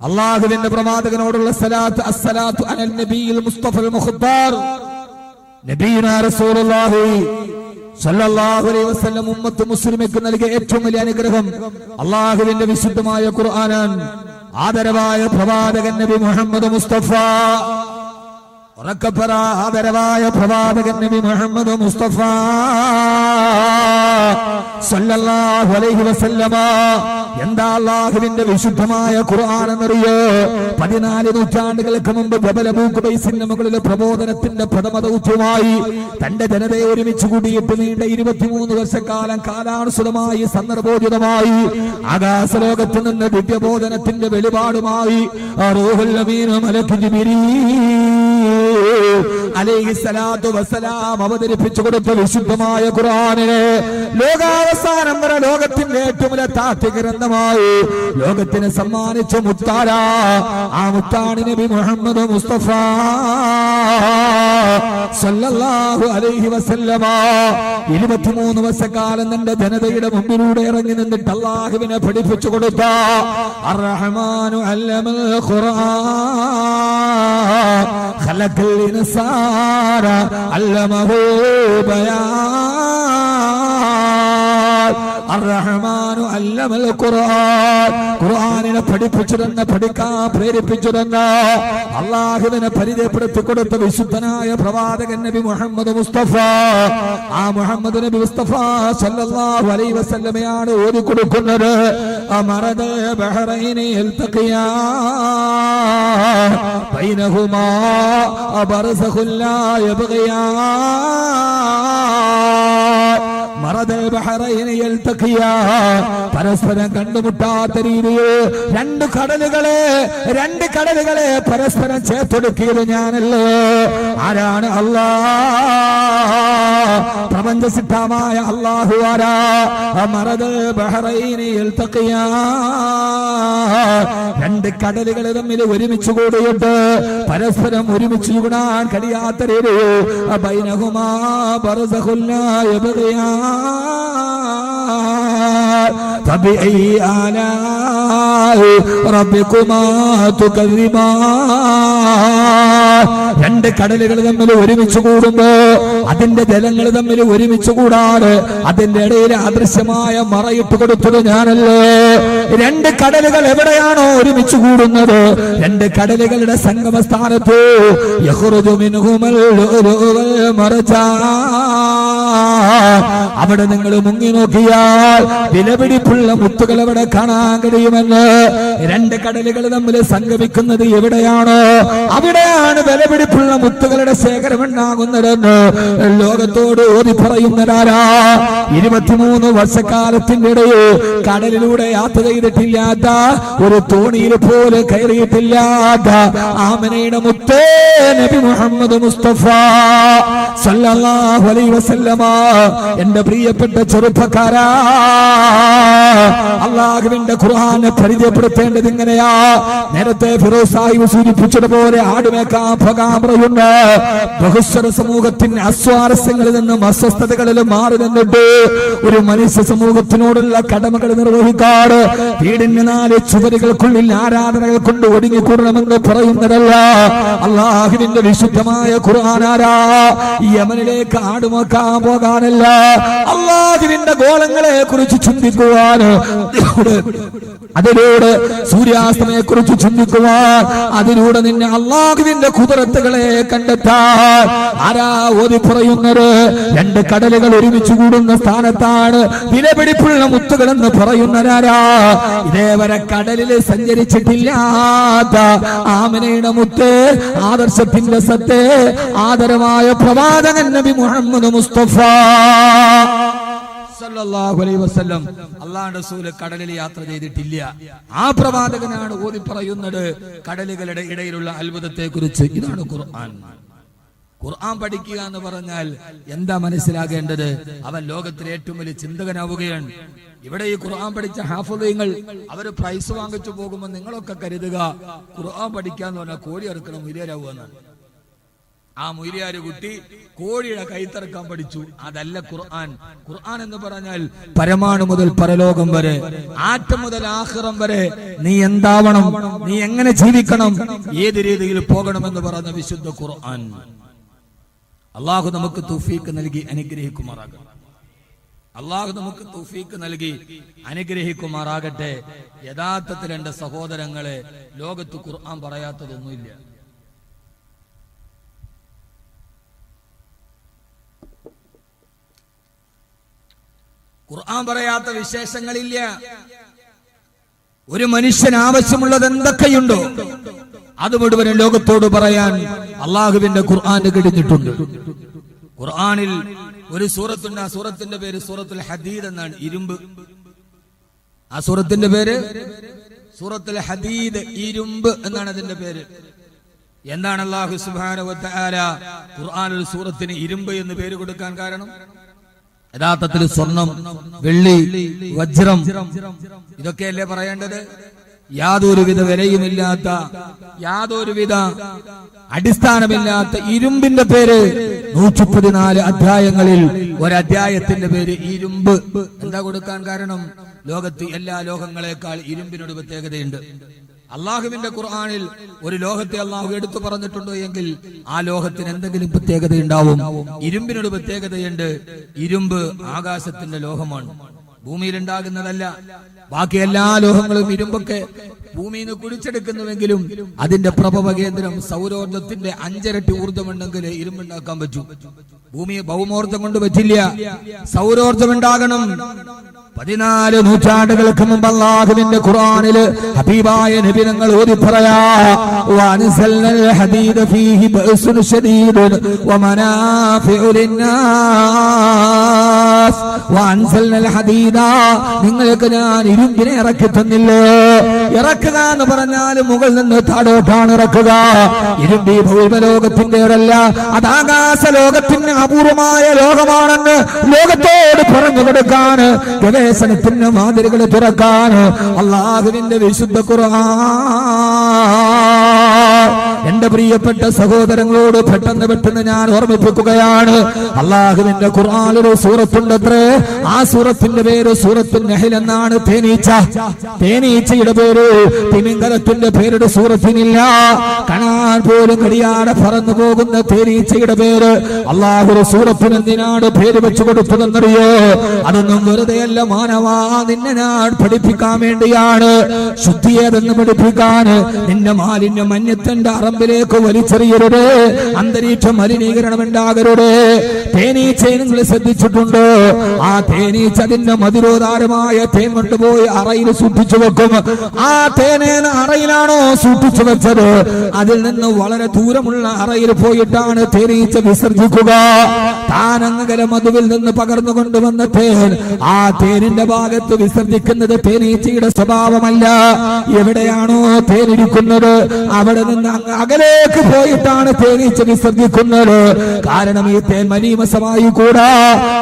അള്ളാഹുവിന്റെ പ്രവാചകനോടുള്ള സലാത്ത്. അസ്സലാത്തു അലൻ നബിയിൽ മുസ്തഫൽ മുഖ്താർ നബീനാ റസൂലുള്ളാഹി സല്ലല്ലാഹു അലൈഹി വസല്ലം ഉമ്മത്ത് മുസ്ലിമയ്ക്ക് നൽകിയ ഏറ്റവും വലിയ അനുഗ്രഹം അള്ളാഹുവിന്റെ വിശുദ്ധമായ ഖുർആനാണ്. ആദരവായ പ്രവാചകൻ നബി മുഹമ്മദ് മുസ്തഫ. ഉറക്കപ്പറ, ആദരവായ പ്രവാചകൻ നബി മുഹമ്മദ് മുസ്തഫ സല്ലല്ലാഹു അലൈഹി വസല്ലമ. എന്താ അള്ളാഹുവിന്റെ വിശുദ്ധമായ ഖുർആൻ എന്നറിയോ? 14 നൂറ്റാണ്ടുകൾക്ക് മുമ്പ് ജബൽ അബൂ ഖുബൈസിന്റെ മുകളിൽ പ്രബോധനത്തിന്റെ പ്രഥമ ദൗത്യമായി തന്റെ ജനതയെ ഒരുമിച്ച് കൂടിയിട്ട് നീണ്ട 23 വർഷക്കാലം കാലാനുസൃതമായി സന്ദർഭോചിതമായി ആകാശലോകത്ത് നിന്ന് ദിവ്യബോധനത്തിന്റെ വെളിപാടുമായി റൂഹുൽ അമീൻ മലക്ക് ജിബ്രീൽ അലൈഹിസ്സലാത്തു വസ്സലാം അവതരിപ്പിച്ചു കൊടുത്ത വിശുദ്ധമായ ഖുർആനിനെ ലോകാവസാനം വരെ ലോകത്തിന്റെ ഏറ്റവും വലിയ താത്വിക ഗ്രന്ഥമായി ലോകത്തിന് സമ്മാനിച്ച മുത്താര ആ മുത്താണ് നബി മുഹമ്മദ് മുസ്തഫ സല്ലല്ലാഹു അലൈഹി വസല്ലമ. 23 വർഷക്കാലം തന്റെ ജനതയുടെ മുമ്പിലൂടെ ഇറങ്ങി നിന്നിട്ട് അല്ലാഹുവിനെ പഠിപ്പിച്ചു കൊടുത്ത അർ-റഹ്മാനു അല്ലമൽ ഖുർആൻ ഖലഖൽ ഇൻസാന അല്ലമഹു ബയാൻ. അർ-റഹ്മാനു അല്ലമൽ ഖുർആൻ. ഖുർആനിനെ പഠിപ്പിച്ചു തന്ന, പഠിക്കാൻ പ്രേരിപ്പിച്ചു തന്ന, അള്ളാഹുവിനെ പരിചയപ്പെടുത്തി കൊടുത്ത വിശുദ്ധനായ പ്രവാചകൻ നബി മുഹമ്മദ് മുസ്തഫ. ആ മുഹമ്മദ് നബി മുസ്തഫ സല്ലല്ലാഹു അലൈഹി വസല്ലമയാണ് ഓതി കൊടുക്കുന്നത്. അമറദ ബഹറൈനി യൽതഖിയാൻ ബൈനഹുമാ ബർസഖുൻ ലാ യബ്ഗിയാൻ. മറദൽ ബഹറൈനി യൽതഖിയാൻ, പരസ്പരം കണ്ടുമുട്ടാത്ത രീതിയിൽ രണ്ട് കടലുകളെ പരസ്പരം ചേർത്തൊടുക്കിയത് ഞാനല്ലേ. ആരാണ്? അല്ലാഹ്. പ്രപഞ്ച സിദ്ധമായ അല്ലാഹു ആരാ? മറദൽ ബഹറൈനി യൽതഖിയാൻ, രണ്ട് കടലുകൾ തമ്മിൽ ഒരുമിച്ച് കൂടിയിട്ട് പരസ്പരം ഒരുമിച്ച് കൂടാൻ കഴിയാത്ത രീതിയിൽ ബൈനഹുമാ ബർസഖുൻ ലാ യബ്ഗിയാൻ. فبأي آلاء ربكما تكذبان. രണ്ട് കടലുകൾ തമ്മിൽ ഒരുമിച്ച് കൂടുമ്പോ അതിന്റെ ജലങ്ങൾ തമ്മിൽ ഒരുമിച്ച് കൂടാതെ അതിന്റെ ഇടയിൽ അദൃശ്യമായ മറയിട്ട് കൊടുത്തത് ഞാനല്ലേ. രണ്ട് കടലുകൾ എവിടെയാണോ ഒരുമിച്ച് കൂടുന്നത്, രണ്ട് കടലുകളുടെ സംഗമ സ്ഥാനത്ത് യഖ്റുജു മിൻഹുമൽ ലുഅ്ലുഉ വൽ മർജാൻ. അവിടെ നിങ്ങൾ മുങ്ങി നോക്കിയാൽ വിലപിടിപ്പുള്ള മുത്തുകൾ അവിടെ കാണാൻ കഴിയുമെന്ന്. രണ്ട് കടലുകൾ തമ്മിൽ സംഗമിക്കുന്നത് എവിടെയാണോ അവിടെയാണ് വിലപിടിപ്പുള്ള മുത്തുകളുടെ ശേഖരം ഉണ്ടാകുന്നതെന്ന് ലോകത്തോട് ഓതി പറയുന്നതാരാ? 23 വർഷക്കാലത്തിന്റെ ഇടയിൽ കടലിലൂടെ യാത്ര ചെയ്തിട്ടില്ലാത്ത, ഒരു തോണിയിൽ പോലെ കയറിയിട്ടില്ലാത്ത ആമനയുടെ മുത്തേ നബി മുഹമ്മദ് മുസ്തഫ സല്ലല്ലാഹു അലൈഹി വസല്ലമ. എന്റെ പ്രിയപ്പെട്ട ചെറുപ്പക്കാരാ, അല്ലാഹുവിന്റെ ഖുർആനെ പരിചയപ്പെടുത്തേണ്ടത് ഇങ്ങനെയാ. നേരത്തെ ഫിറോസ് സാഹിബ് സൂചിപ്പിച്ചതുപോലെ ആടുമേക്കാൻ പോകാൻ പറയുന്ന ബഹുസ്വര സമൂഹത്തിന്റെ അസ്വാരസ്യങ്ങളിൽ നിന്നും അസ്വസ്ഥതകളിലും മാറി നിന്നിട്ട് ഒരു മനുഷ്യ സമൂഹത്തിനോടുള്ള കടമകൾ നിർവഹിക്കാറ് വീടിന് 4 ചുവരുകൾക്കുള്ളിൽ ആരാധനകൾ കൊണ്ട് ഒടുങ്ങിക്കൂടണമെന്ന് പറയുന്നതല്ല. അല്ലാഹുവിന്റെ വിശുദ്ധമായ ഖുർആനാരാ? യമനിലേക്ക് ആടുമേക്കാൻ പോകാനല്ല, അല്ലാഹുവിന്റെ ഗോളങ്ങളെ കുറിച്ച് ചിന്തിക്കുവാൻ, അതിലൂടെ സൂര്യാസ്തമയെ കുറിച്ച് ചിന്തിക്കുവാൻ, അതിലൂടെ നിന്നെ അല്ലാഹുവിന്റെ ഖുദ്റത്തുകളെ കണ്ടെത്താൻ ആരാ ഓതി പറയുന്നത്? രണ്ട് കടലുകൾ ഒരുമിച്ച് കൂടുന്ന സ്ഥാനത്താണ് വിലപിടിപ്പുള്ള മുത്തുകളെന്ന് പറയുന്നവരാരാ? ഇതേവരെ കടലിൽ സഞ്ചരിച്ചിട്ടില്ലാത്ത ആമനയുടെ മുത്ത്, ആദർശത്തിന്റെ സത്ത്, ആദരമായ പ്രവാചകൻ നബി മുഹമ്മദ് മുസ്തഫ സല്ലല്ലാഹു അലൈഹി വസല്ലം. അല്ലാഹുവിന്റെ റസൂൽ കടലിൽ യാത്ര ചെയ്തിട്ടില്ല. ആ പ്രവാചകനാണ് ഓതി പറയുന്നത് കടലുകളുടെ ഇടയിലുള്ള അത്ഭുതത്തെ കുറിച്ച്. ഇതാണ് ഖുർആൻ. ഖുർആൻ പഠിക്കുക എന്ന് പറഞ്ഞാൽ എന്താ മനസ്സിലാകേണ്ടത്? അവൻ ലോകത്തിലെ ഏറ്റവും വലിയ ചിന്തകനാവുകയാണ്. ഇവിടെ ഈ ഖുർആൻ പഠിച്ച ഹാഫിളുകൾ അവര് പ്രൈസ് വാങ്ങിച്ചു പോകുമ്പോൾ നിങ്ങളൊക്കെ കരുതുക ഖുർആൻ പഠിക്കാന്ന് പറഞ്ഞാൽ കോഴി ഇറക്കണം മുരിയാരാവുക എന്നാണ്. ആ മുരിയാര് കുട്ടി കോഴിയുടെ കൈത്തിറക്കാൻ പഠിച്ചു. അതല്ല ഖുർആൻ. ഖുർആൻ എന്ന് പറഞ്ഞാൽ പരമാണു മുതൽ പരലോകം വരെ, ആറ്റം മുതൽ ആഖിറം വരെ നീ എന്താവണം, നീ എങ്ങനെ ജീവിക്കണം, ഏത് രീതിയിൽ പോകണമെന്ന് പറഞ്ഞ വിശുദ്ധ ഖുർആൻ. അള്ളാഹു നമുക്ക് തൗഫീഖ് നൽകി അനുഗ്രഹിക്കുമാറാകട്ടെ. അള്ളാഹു നമുക്ക് തൗഫീഖ് നൽകി അനുഗ്രഹിക്കുമാറാകട്ടെ. യഥാർത്ഥത്തിൽ എന്റെ സഹോദരങ്ങളെ, ലോകത്ത് ഖുർആൻ പറയാത്തതൊന്നുമില്ല. ഖുർആൻ പറയാത്ത വിശേഷങ്ങളില്ല. ഒരു മനുഷ്യന് ആവശ്യമുള്ളത് എന്തൊക്കെയുണ്ടോ അത് മുഴുവനും ലോകത്തോട് പറയാൻ അള്ളാഹുവിന്റെ ഖുർആന് കഴിഞ്ഞിട്ടുണ്ട്. ഖുർആനിൽ ഒരു സൂറത്തുണ്ട്. ആ സൂറത്തിന്റെ പേര് സൂറത്തുൽ ഹദീദ് എന്നാണ്. ഇരുമ്പ്. ആ സൂറത്തിന്റെ പേര് സൂറത്തുൽ ഹദീദ്, ഇരുമ്പ് എന്നാണ് അതിന്റെ പേര്. എന്താണ് അല്ലാഹു സുബ്ഹാനഹു വ തആല ഖുർആനിൽ സൂറത്തിന് ഇരുമ്പ് എന്ന് പേര് കൊടുക്കാൻ കാരണം? യഥാർത്ഥത്തിൽ സ്വർണം, വെള്ളി, വജ്രം ഇതൊക്കെയല്ലേ പറയേണ്ടത്? യാതൊരുവിധ വിലയുമില്ലാത്ത, യാതൊരുവിധ അടിസ്ഥാനമില്ലാത്ത ഇരുമ്പിന്റെ പേര് 114 അധ്യായങ്ങളിൽ ഒരധ്യായത്തിന്റെ പേര് ഇരുമ്പ്. എന്താ കൊടുക്കാൻ കാരണം? ലോകത്ത് എല്ലാ ലോകങ്ങളെക്കാൾ ഇരുമ്പിനൊരു പ്രത്യേകതയുണ്ട്. അള്ളാഹുവിന്റെ ഖുർആനിൽ ഒരു ലോകത്തെ അള്ളാഹു എടുത്തു പറഞ്ഞിട്ടുണ്ടോ എങ്കിൽ ആ ലോകത്തിന് എന്തെങ്കിലും പ്രത്യേകത ഉണ്ടാവും. ഇരുമ്പിനൊരു പ്രത്യേകതയുണ്ട്. ഇരുമ്പ് ആകാശത്തിന്റെ ലോഹമാണ്. ഭൂമിയിലുണ്ടാകുന്നതല്ല. ബാക്കി എല്ലാ ലോഹങ്ങളും ഇരുമ്പൊക്കെ ഭൂമിയിൽ നിന്ന് കുഴിച്ചെടുക്കുന്നുവെങ്കിലും അതിന്റെ പ്രഭവ കേന്ദ്രം സൗരോർജത്തിന്റെ 5 ഇരട്ടി ഊർജ്ജമുണ്ടെങ്കിൽ ഇരുമ്പുണ്ടാക്കാൻ പറ്റൂ. ഭൂമി ഭൗമോർജ്ജം കൊണ്ട് പറ്റില്ല, സൗരോർജ്ജം ഉണ്ടാകണം. 14 നൂറ്റാണ്ടുകൾക്ക് മുമ്പ് അല്ലാഹുവിന്റെ ഖുർആനില് ഹബീബായ നബി തങ്ങൾ ഓതി പറയാ, വഅൻസൽനൽ ഹദീദ ഫീഹി ബഅസുൻ ശദീദുൻ വമനാഫിഉ ലിന്നാസ്. വഅൻസൽനൽ ഹദീദ, നിങ്ങൾക്ക് ഞാൻ ഇരുമ്പിനെ ഇറക്കി തന്നില്ലേ. ഇറക്കുക എന്ന് പറഞ്ഞാൽ മുകളിൽ നിന്ന് താഴോട്ടാണ് ഇറക്കുക. ഇരുമ്പ് ഈ ഭൗമലോകത്തിന്റേതല്ല, അത് ആകാശ ലോകത്തിന്റെ അപൂർവമായ ലോകമാണെന്ന് ലോകത്തോട് പറഞ്ഞു കൊടുക്കാൻ, ഗവേഷണത്തിന് മാതിരികൾ തുറക്കാൻ അല്ലാഹുവിന്റെ വിശുദ്ധ ഖുർആൻ എന്റെ പ്രിയപ്പെട്ട സഹോദരങ്ങളോട് പെട്ടെന്ന് ഞാൻ ഓർമ്മിപ്പിക്കുകയാണ്. അല്ലാഹുവിന്റെ ഖുർആനിൽ ഒരു സൂറത്തുണ്ടത്രേ. ആ സൂറത്തിന്റെ പേര് സൂറത്തുൻ നഹ്ൽ എന്നാണ്. തേനീച്ചയുടെ പേര്, തിമിംഗലത്തിന്റെ പേരുടെ സൂറത്തിനില്ല. കാണാൻ പോലും കഴിയാതെ പറന്നു പോകുന്ന തേനീച്ചയുടെ പേര് അല്ലാഹു ഒരു സൂറത്തിന് എന്തിനാണ് പേര് വെച്ചു കൊടുത്തതെന്നറിയോ? അതൊന്നും വെറുതെയല്ല മാനവാ, നിന്നെ ഞാൻ പഠിപ്പിക്കാൻ വേണ്ടിയാണ്. ശുദ്ധിയേതെന്ന് പഠിപ്പിക്കാൻ. നിന്റെ മാലിന്യം മഞ്ഞത്തിന്റെ അറമ്പിലേക്ക് വലിച്ചെറിയരുത്, അന്തരീക്ഷ മലിനീകരണം ഉണ്ടാകരുത്. തേനീച്ചയെ നിങ്ങൾ ശ്രദ്ധിച്ചിട്ടുണ്ടോ? ആ തേനീച്ച അതിന്റെ മധുരോധാരമായ തേൻ കൊണ്ടുപോയി അറയിൽ സൂക്ഷിച്ചു വെക്കും. ആ തേനേന അറയിലാണോ സൂക്ഷിച്ചു വെച്ചത്, അതിൽ നിന്ന് വളരെ ദൂരമുള്ള അറയിൽ പോയിട്ടാണ് തേനീച്ച വിസർജിക്കുക. താനങ്ങല മധുവിൽ നിന്ന് പകർന്നു കൊണ്ടുവന്ന തേൻ ആ തേനിന്റെ ഭാഗത്ത് വിസർജിക്കുന്നത് തേനീച്ചയുടെ സ്വഭാവമല്ല. എവിടെയാണോ തേനിരിക്കുന്നത് അവിടെ നിന്ന് അകലേക്ക് പോയിട്ടാണ് തേനീച്ച വിസർജിക്കുന്നത്. കാരണം ഈ തേൻ മലീമസമായി കൂടാ,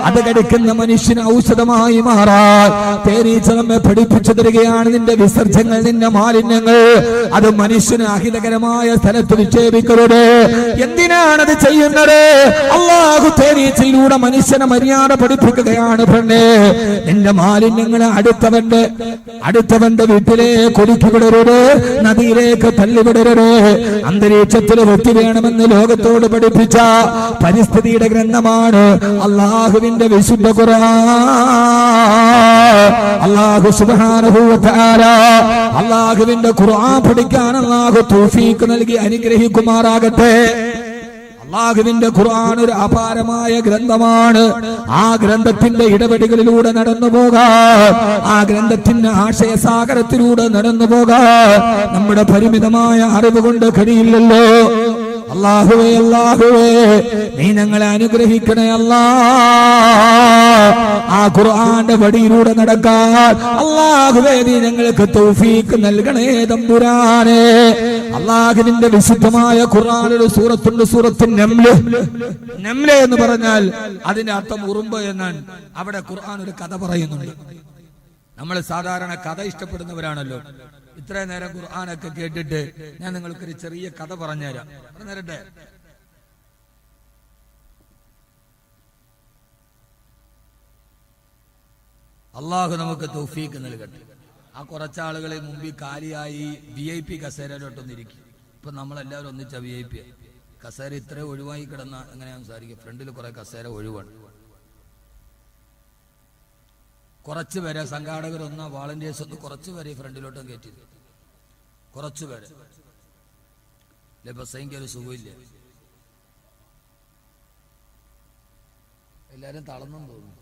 അത് കടിക്കുന്ന മനുഷ്യന് ഔഷധമായി മാറാൻ തേനീച്ച നമ്മെ പഠിപ്പിച്ചു തരികയാണ്. നിന്റെ വിസർജ്യങ്ങൾ, നിന്റെ മാലിന്യങ്ങൾ അത് മനുഷ്യന് അഹിതകരമായ സ്ഥലത്ത് നിക്ഷേപിക്കരുത്. എന്തിനാണത് ചെയ്യുന്നത്? അല്ലാഹു തേനീച്ചയിലൂടെ മനുഷ്യനെ മര്യാദ പഠിപ്പിക്കുകയാണ്. പെണ്ണേ, നിന്റെ മാലിന്യങ്ങളെ അടുത്തവന്റെ വീട്ടിലേക്ക് ഒഴുക്കി വിടരുത്, നദിയിലേക്ക് തള്ളിവിടരുത്. അന്തരീക്ഷത്തിൽ വൃത്തി വേണമെന്ന് ലോകത്തോട് പഠിപ്പിച്ച പരിസ്ഥിതിയുടെ ഗ്രന്ഥമാണ് അല്ലാഹുവിന്റെ വിശുദ്ധ ഖുർആൻ. അല്ലാഹു സുബ്ഹാനഹു വ തആല അല്ലാഹുവിന്റെ ഖുർആൻ പഠിക്കാൻ അല്ലാഹു തൗഫീഖ് നൽകി അനുഗ്രഹിക്കുമാറാകട്ടെ. അല്ലാഹുവിന്റെ ഖുർആൻ ഒരു അപാരമായ ഗ്രന്ഥമാണ്. ആ ഗ്രന്ഥത്തിന്റെ ഇടപെടലുകളിലൂടെ നടന്നു പോകാം, ആ ഗ്രന്ഥത്തിന്റെ ആശയസാഗരത്തിലൂടെ നടന്നു പോകാം നമ്മുടെ പരിമിതമായ അറിവ് കൊണ്ട് കഴിയില്ലല്ലോ. അല്ലാഹുവേ, അല്ലാഹുവേ, നീ ഞങ്ങളെ അനുഗ്രഹിക്കണേ അല്ലാ. ആ ഖുർആന്റെ വടിയിലൂടെ നടക്കാൻ അല്ലാഹുവേ നീ ഞങ്ങൾക്ക് തൗഫീഖ് നൽകണേ തമ്പുരാനെ. അല്ലാഹുവിന്റെ വിശുദ്ധമായ ഖുർആനിൽ സൂറത്തുണ്ട്, സൂറത്തുൻ നംല എന്ന് പറഞ്ഞാൽ അതിന്റെ അർത്ഥം ഉറുമ്പ് എന്നാണ്. അവിടെ ഖുർആൻ ഒരു കഥ പറയുന്നുണ്ട്. നമ്മൾ സാധാരണ കഥ ഇഷ്ടപ്പെടുന്നവരാണല്ലോ. ഇത്രയും നേരം ഖുർആനൊക്കെ കേട്ടിട്ട് ഞാൻ നിങ്ങൾക്കൊരു ചെറിയ കഥ പറഞ്ഞുതരാം. പറഞ്ഞുതരട്ടെ? അള്ളാഹു നമുക്ക് തൗഫീഖ് നൽകട്ടെ. ആ കുറച്ചാളുകളെ മുമ്പിൽ കാലിയായി VIP കസേരയിലോട്ടൊന്നിരിക്കും. ഇപ്പൊ നമ്മളെല്ലാവരും ഒന്നിച്ച VIP കസേര ഇത്ര ഒഴിവായി കിടന്ന എങ്ങനെ സംസാരിക്കും? ഫ്രണ്ടിൽ കുറെ കസേര ഒഴിവാണ്. കുറച്ചു പേരെ സംഘാടകർ ഒന്ന് വാളണ്ടിയേഴ്സ് ഒന്ന് കുറച്ചു പേരെ ഫ്രണ്ടിലോട്ടും കയറ്റി, കുറച്ചു പേരെ. ബസ്സെങ്കിൽ ഒരു സുഖമില്ല, എല്ലാരും തളർന്നും തോന്നുന്നു.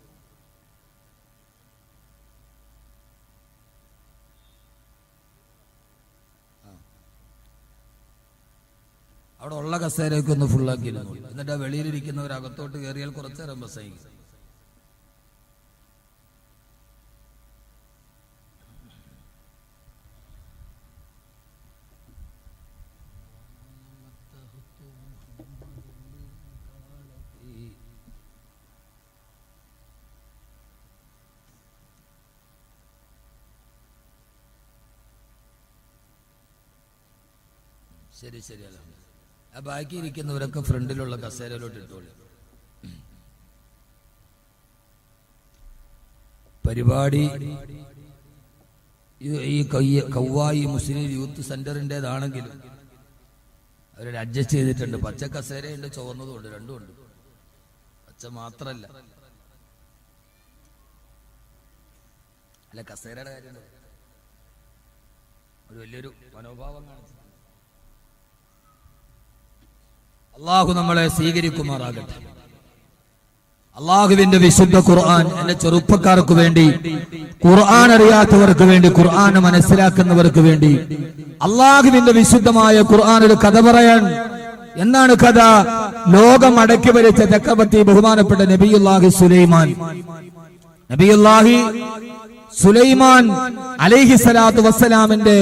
അവിടെ ഉള്ള കസേരയൊക്കെ ഒന്ന് ഫുള്ളാക്കിയിരുന്നു. എന്നിട്ട് ആ വെളിയിലിരിക്കുന്നവർ അകത്തോട്ട് കയറിയാൽ കുറച്ചേരം ബസ്സായിരിക്കും. ശരി ശരി, അല്ല ആ ബാക്കി ഇരിക്കുന്നവരൊക്കെ ഫ്രണ്ടിലുള്ള കസേരയിലോട്ട് ഇട്ടോളൂ. പരിപാടി ഈ കൗവായി മുസ്ലിം യൂത്ത് സെന്ററിൻ്റെതാണെങ്കിലും അവരൊരു അഡ്ജസ്റ്റ് ചെയ്തിട്ടുണ്ട്. പച്ച കസേരയുണ്ട്, ചുവന്നതുണ്ട്, രണ്ടുമുണ്ട്. പച്ച മാത്രല്ല. അല്ല, കസേരയുടെ കാര്യം ഒരു വലിയൊരു മനോഭാവം കാണിച്ചു. അള്ളാഹു നമ്മളെ സ്വീകരിക്കുമാറാകട്ടെ. അള്ളാഹുവിന്റെ വിശുദ്ധ ഖുർആൻ എന്റെ ചെറുപ്പക്കാർക്ക് വേണ്ടി, ഖുർആൻ അറിയാത്തവർക്ക് വേണ്ടി, ഖുർആൻ മനസ്സിലാക്കുന്നവർക്ക് വേണ്ടി അള്ളാഹുവിന്റെ വിശുദ്ധമായ ഖുർആൻ ഒരു കഥ പറയാൻ. എന്താണ് കഥ? ലോകം അടക്കി ഭരിച്ച ചക്രവർത്തി ബഹുമാനപ്പെട്ട നബിയുല്ലാഹി സുലൈമാൻ അലൈഹിസ്സലാത്തു വസ്സലാമിന്റെ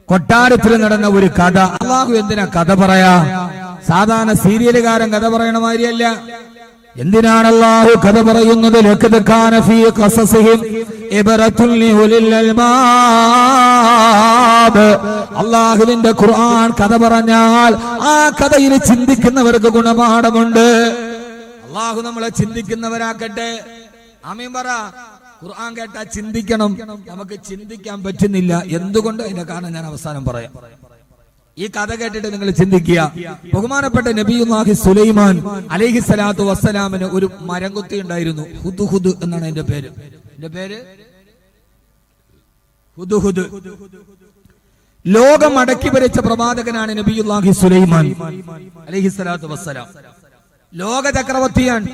കൊട്ടാരത്തിൽ നടന്ന ഒരു കഥ. അള്ളാഹു എന്തിനാ കഥ പറയാ? സാധാരണ സീരിയലുകാരൻ കഥ പറയണ മാതിരിയല്ല. എന്തിനാണ് അല്ലാഹു കഥ പറയുന്നത്? ലഖദ് കാന ഫീ ഖസസിഹിം ഇബ്റത്തുൻ ലിഉലിൽ അൽബാബ്. അല്ലാഹുവിന്റെ ഖുർആൻ കഥ പറഞ്ഞാൽ ആ കഥയിൽ ചിന്തിക്കുന്നവർക്ക് ഗുണപാഠമുണ്ട്. അല്ലാഹു നമ്മളെ ചിന്തിക്കുന്നവരാക്കട്ടെ. ആമീൻ പറ. ഖുർആൻ കേട്ടാ ചിന്തിക്കണം. നമുക്ക് ചിന്തിക്കാൻ പറ്റുന്നില്ല. എന്തുകൊണ്ട്? അതിന്റെ കാരണം ഞാൻ അവസാനം പറയാം. ഈ കഥ കേട്ടിട്ട് നിങ്ങൾ ചിന്തിക്കുക. ബഹുമാനപ്പെട്ട നബിയുല്ലാഹി സുലൈമാൻ അലൈഹിസ്സലാത്തു വസ്സലാമിന് ഒരു മരംകുത്തി ഉണ്ടായിരുന്നു. ഹുദ്ഹുദ് എന്നാണ് എന്റെ പേര്. എന്റെ പേര് ഹുദ്ഹുദ്. ലോകം അടക്കി ഭരിച്ച പ്രവാചകനാണ് നബിയുല്ലാഹി സുലൈമാൻ അലൈഹിസ്സലാത്തു വസ്സലാം. ലോക ചക്രവർത്തിയാണ്.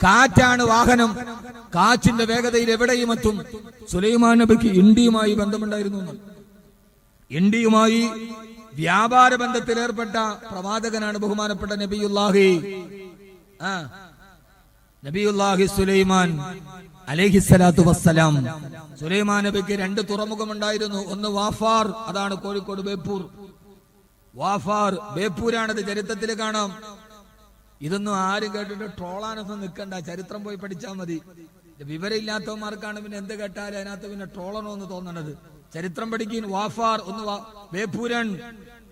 കാറ്റാണ് വാഹനം. കാറ്റിന്റെ വേഗതയിൽ എവിടെയും എത്തും. സുലൈമാൻ നബിക്ക് ഇന്ത്യയുമായി ബന്ധമുണ്ടായിരുന്നു. ഇന്ത്യയുമായി വ്യാപാര ബന്ധത്തിൽ ഏർപ്പെട്ട പ്രവാചകനാണ് ബഹുമാനപ്പെട്ട നബിയുല്ലാഹി സുലൈമാൻ അലൈഹിസ്സലാത്തു വസ്സലാം. സുലൈമാൻ നബിക്ക് 2 തുറമുഖമുണ്ടായിരുന്നു. ഒന്ന് വാഫാർ, അതാണ് കോഴിക്കോട് ബേപ്പൂർ. വാഫാർ ബേപ്പൂരാണത്. ചരിത്രത്തിൽ കാണാം. ഇതൊന്നും ആരും കേട്ടിട്ട് ട്രോളാനൊന്നും നിൽക്കണ്ട. ചരിത്രം പോയി പഠിച്ചാൽ മതി. വിവരമില്ലാത്തവന്മാർക്കാണ് പിന്നെ എന്ത് കേട്ടാലും അതിനകത്ത് പിന്നെ ട്രോളണോ എന്ന് തോന്നണത്. ചരിത്രം പഠിക്കും. വാഫാർ ഒന്ന് ബേപ്പൂരൻ.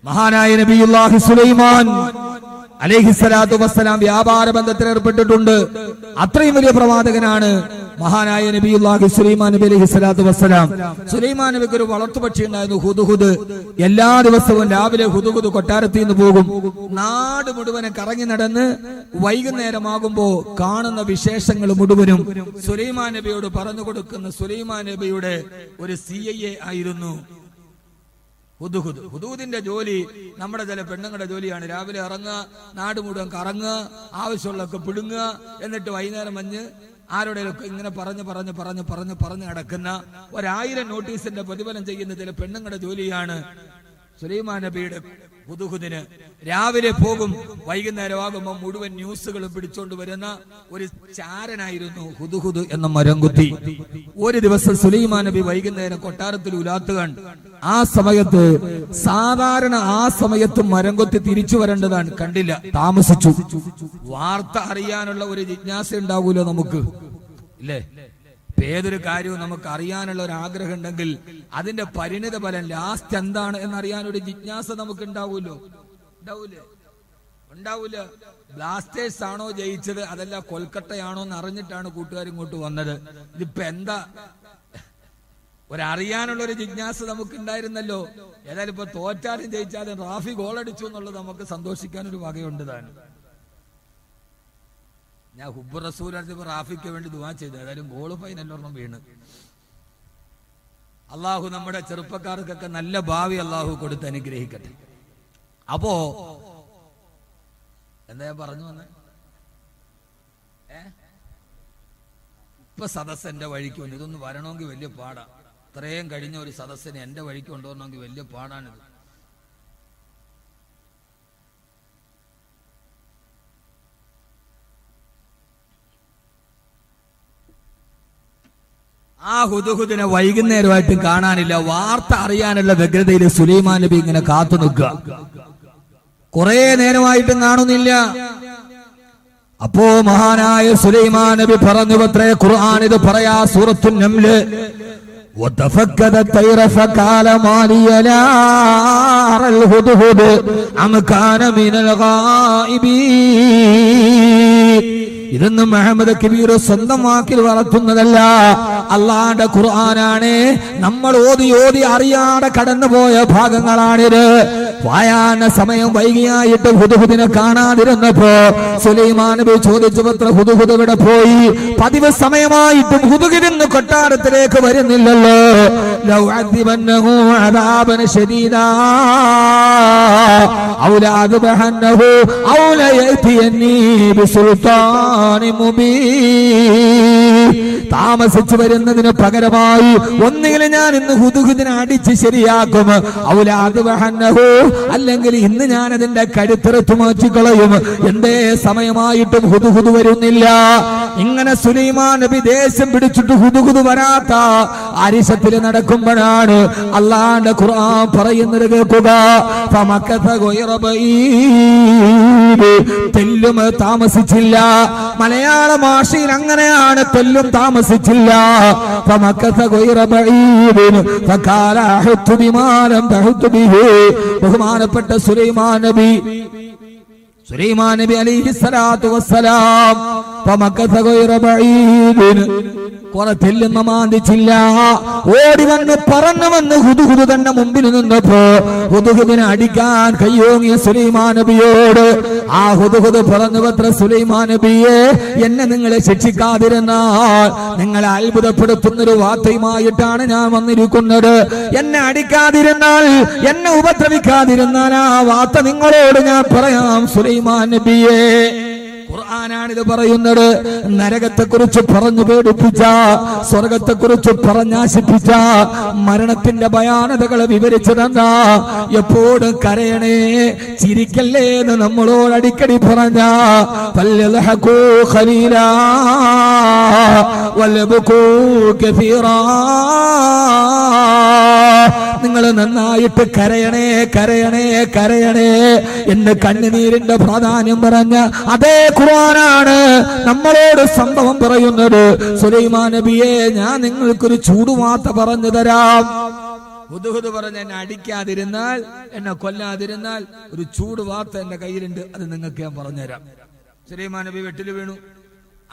മഹാനായ നബിയുല്ലാഹി സുലൈമാൻ അലൈഹിസ്സലാത്തു വസ്സലാം വ്യാപാര ബന്ധത്തിൽ ഏർപ്പെട്ടിട്ടുണ്ട്. അത്രയും വലിയ പ്രവാചകനാണ് മഹാനായ നബിയുല്ലാഹി സുലൈമാൻ നബി അലൈഹിസ്സലാത്തു വസ്സലാം. സുലൈമാൻ നബിക്ക് ഒരു വളർത്തുപക്ഷി ഉണ്ടായിരുന്നു, ഹുദ്ഹുദ്. എല്ലാ ദിവസവും രാവിലെ ഹുദ്ഹുദ് കൊട്ടാരത്തിൽ നിന്ന് പോകും. നാട് മുഴുവനെ കറങ്ങി നടന്ന് വൈകുന്നേരമാകുമ്പോ കാണുന്ന വിശേഷങ്ങൾ മുഴുവനും സുലൈമാൻ നബിയോട് പറഞ്ഞു കൊടുക്കുന്ന സുലൈമാൻ നബിയുടെ ഒരു CIA ആയിരുന്നു ഹുദ്ഹുദ്. ഹുദ്ഹുദിന്റെ ജോലി നമ്മുടെ ചില പെണ്ണുങ്ങളുടെ ജോലിയാണ്. രാവിലെ ഇറങ്ങുക, നാട് മുഴുവൻ കറങ്ങുക, ആവശ്യമുള്ളതൊക്കെ പിടുങ്ങുക, എന്നിട്ട് വൈകുന്നേരം മഞ്ഞ് ആരുടെയൊക്കെ ഇങ്ങനെ പറഞ്ഞു നടക്കുന്ന 1000 നോട്ടീസിന്റെ പ്രതിഫലം ചെയ്യുന്ന ചില പെണ്ണുങ്ങളുടെ ജോലിയാണ് സുലൈമാൻ നബിയുടെ ഹുദ്ഹുദിന്. രാവിലെ പോകും, വൈകുന്നേരമാകുമ്പോൾ മുഴുവൻ ന്യൂസുകളും പിടിച്ചോണ്ട് വരുന്ന ഒരു ചാരനായിരുന്നു ഹുദ്ഹുദ് എന്ന മരംകുത്തി. ഒരു ദിവസം സുലൈമാൻ നബി വൈകുന്നേരം കൊട്ടാരത്തിൽ ഉലാത്തുകൺ. ആ സമയത്ത് സാധാരണ മരംകൊത്തി തിരിച്ചു വരേണ്ടതാണ്. കണ്ടില്ല, താമസിച്ചു. വാർത്ത അറിയാനുള്ള ഒരു ജിജ്ഞാസ ഉണ്ടാവൂലോ നമുക്ക്, ഇല്ലേ? ഏതൊരു കാര്യവും നമുക്ക് അറിയാനുള്ള ഒരു ആഗ്രഹം ഉണ്ടെങ്കിൽ അതിന്റെ പരിണിത ഫലം ലാസ്റ്റ് എന്താണ് എന്നറിയാൻ ഒരു ജിജ്ഞാസ നമുക്ക് ഉണ്ടാവൂലോ? ഉണ്ടാവൂല. ബ്ലാസ്റ്റേഴ്സ് ആണോ ജയിച്ചത്, അതല്ല കൊൽക്കട്ടയാണോ എന്ന് അറിഞ്ഞിട്ടാണ് കൂട്ടുകാർ ഇങ്ങോട്ട് വന്നത്. ഇതിപ്പോ എന്താ ഒരറിയാനുള്ള ഒരു ജിജ്ഞാസ നമുക്ക് ഉണ്ടായിരുന്നല്ലോ. ഏതായാലും ഇപ്പൊ തോറ്റാലും ജയിച്ചാലും റാഫി ഗോളടിച്ചു എന്നുള്ളത് നമുക്ക് സന്തോഷിക്കാനൊരു വകയുണ്ട് താനും. ഞാൻ ഹുബ്ബ് റസൂൽ റാഫിക്ക് വേണ്ടി ദുആ ചെയ്തു. ഏതായാലും ഗോള് ഫൈനലൊരെണ്ണം വീണ്. അള്ളാഹു നമ്മുടെ ചെറുപ്പക്കാർക്കൊക്കെ നല്ല ഭാവി അള്ളാഹു കൊടുത്ത് അനുഗ്രഹിക്കട്ടെ. അപ്പോ എന്താ ഞാൻ പറഞ്ഞു വന്നേ? ഇപ്പൊ സദസ്സ് എന്റെ വഴിക്ക് വന്നു. ഇതൊന്ന് വരണമെങ്കിൽ വലിയ പാടാ. ഇത്രയും കഴിഞ്ഞ ഒരു സദസ്സിനെ എന്റെ വഴിക്ക് കൊണ്ടുവരണമെങ്കിൽ വലിയ പാടാണിത്. ആ ഹുദ്ഹുദിനെ വൈകുന്നേരമായിട്ട് കാണാനില്ല. വാർത്ത അറിയാനുള്ള വ്യഗ്രതയിൽ സുലൈമാൻ നബി ഇങ്ങനെ കാത്തു നിൽക്കുക. കുറെ നേരമായിട്ടും കാണുന്നില്ല. അപ്പോ മഹാനായ സുലൈമാൻ നബി പറഞ്ഞു അത്രേ, ഖുർആൻ ഇത് പറയാ, സൂറത്തുൻ നംല്, وتفقد الطير فقال ما لي لا أرى الهدهد أم كان من الغائبين. ഇതൊന്നും മുഹമ്മദ് കബീർ സ്വന്തം വാക്കിൽ വളർത്തുന്നതല്ല, അള്ളാന്റെ ഖുർആനാണ്. നമ്മൾ ഓതി അറിയാതെ കടന്നുപോയ ഭാഗങ്ങളാണിത്. വായാന സമയം വൈകിയായിട്ട് ഹുദ്ഹുദിനെ കാണാതിരുന്നപ്പോ സുലൈമാൻ നബി ചോദിച്ചു, പത്ര ഹുദ്ഹുദ് ഇവിടെ പോയി? പതിവ് സമയമായിട്ടും ഹുദ്ഹുദ് ഇന്ന് കൊട്ടാരത്തിലേക്ക് വരുന്നില്ലല്ലോ. ലൗ അദിബന്നഹു അദാബൻ ശദീദാ ഔ ലഅദ്ബഹന്നഹു ഔ ലയതിയനി ബിസുൽത്താനി മുബീൻ. താമസിച്ചു വരുന്നതിന് പകരമായി ഒന്നുകിൽ ഞാൻ ഇന്ന് ഹുദ്ഹുദിനെ അടിച്ച് ശരിയാക്കും, ഔ ലഅദ്ബഹന്നഹു, അല്ലെങ്കിൽ ഇന്ന് ഞാൻ അതിന്റെ കഴുത്തെടുത്തു മാറ്റിക്കളയും. എന്തേ സമയമായിട്ടും ഹുദ്ഹുദ് വരുന്നില്ല? ഇങ്ങനെ സുലൈമാൻ നബി ദേശം പിടിച്ചിട്ട് ഹുദ്ഹുദ് വരാത്ത അരിശത്തിൽ നടക്കുമ്പോഴാണ് അല്ലാഹുവിന്റെ ഖുർആൻ പറയുന്നത് കേൾക്കുക. ഫമക്കത ഗൈറ ബഈദ്, തെല്ലും താമസിച്ചില്ല. മലയാള ഭാഷയിൽ അങ്ങനെയാണ്, തെല്ലും താമസിച്ചില്ല. ഫമക്കത ഗൈറ ബഈദ് ഫഖാല അഹത്തു ബിമാ ലം തഹത്തു ബിഹി. ബഹുമാനപ്പെട്ട സുലൈമാൻ നബി അലൈഹിസ്സലാത്തു വസ്സലാം ഫമക്കത ഗൈറ ബഈദ്, തെല്ലുന്ന മാന്തിച്ചില്ല. ഓടി വന്ന് പറന്നു വന്ന് ഹുദ്ഹുദ് തന്നെ മുമ്പിൽ നിന്നപ്പോ ഹുദ്ഹുദിനെ അടിക്കാൻ കയ്യോങ്ങിയ സുലൈമാൻ നബിയോട് ആ ഹുദ്ഹുദ് പറഞ്ഞു, പത്ര സുലൈമാൻ നബിയെ, എന്നെ നിങ്ങളെ ശിക്ഷിക്കാതിരുന്നാൽ നിങ്ങളെ അത്ഭുതപ്പെടുത്തുന്നൊരു വാർത്തയുമായിട്ടാണ് ഞാൻ വന്നിരിക്കുന്നത്. എന്നെ അടിക്കാതിരുന്നാൽ, എന്നെ ഉപദ്രവിക്കാതിരുന്നാൽ ആ വാർത്ത നിങ്ങളോട് ഞാൻ പറയാം സുലൈമാൻ നബിയെ. ഖുർആനാണിത് പറയുന്നത്. നരകത്തെക്കുറിച്ച് പറഞ്ഞു പേടിപ്പിച്ച, സ്വർഗത്തെക്കുറിച്ച് പറഞ്ഞാശിപ്പിച്ച, മരണത്തിന്റെ ഭയാനതകളെ വിവരിച്ചതെന്ന, എപ്പോഴും കരയണേ ചിരിക്കല്ലേ എന്ന് നമ്മളോട് അടിക്കടി പറഞ്ഞ ഫല്യൽഹഖൂ ഖലീലാ വൽബകൂ കസീറാ. നിങ്ങൾ നന്നായിട്ട് കരയണേ കരയണേ കരയണേ എന്ന് കണ്ണുനീരിന്റെ പ്രാധാന്യം പറഞ്ഞ അതേ ഖുർആനാണ് നമ്മളോട് സംഭവം പറയുന്നത്. സുലൈമാൻ നബിയെ, ഞാൻ നിങ്ങൾക്കൊരു ചൂടുവാർത്ത പറഞ്ഞു തരാം. ഹുദ്ഹുദ് പറഞ്ഞ എന്നെ അടിക്കാതിരുന്നാൽ, എന്നെ കൊല്ലാതിരുന്നാൽ ഒരു ചൂടുവാർത്ത എന്റെ കയ്യിലുണ്ട്, അത് നിങ്ങൾക്ക് ഞാൻ പറഞ്ഞുതരാം. സുലൈമാൻ നബി വെട്ടിൽ വീണു.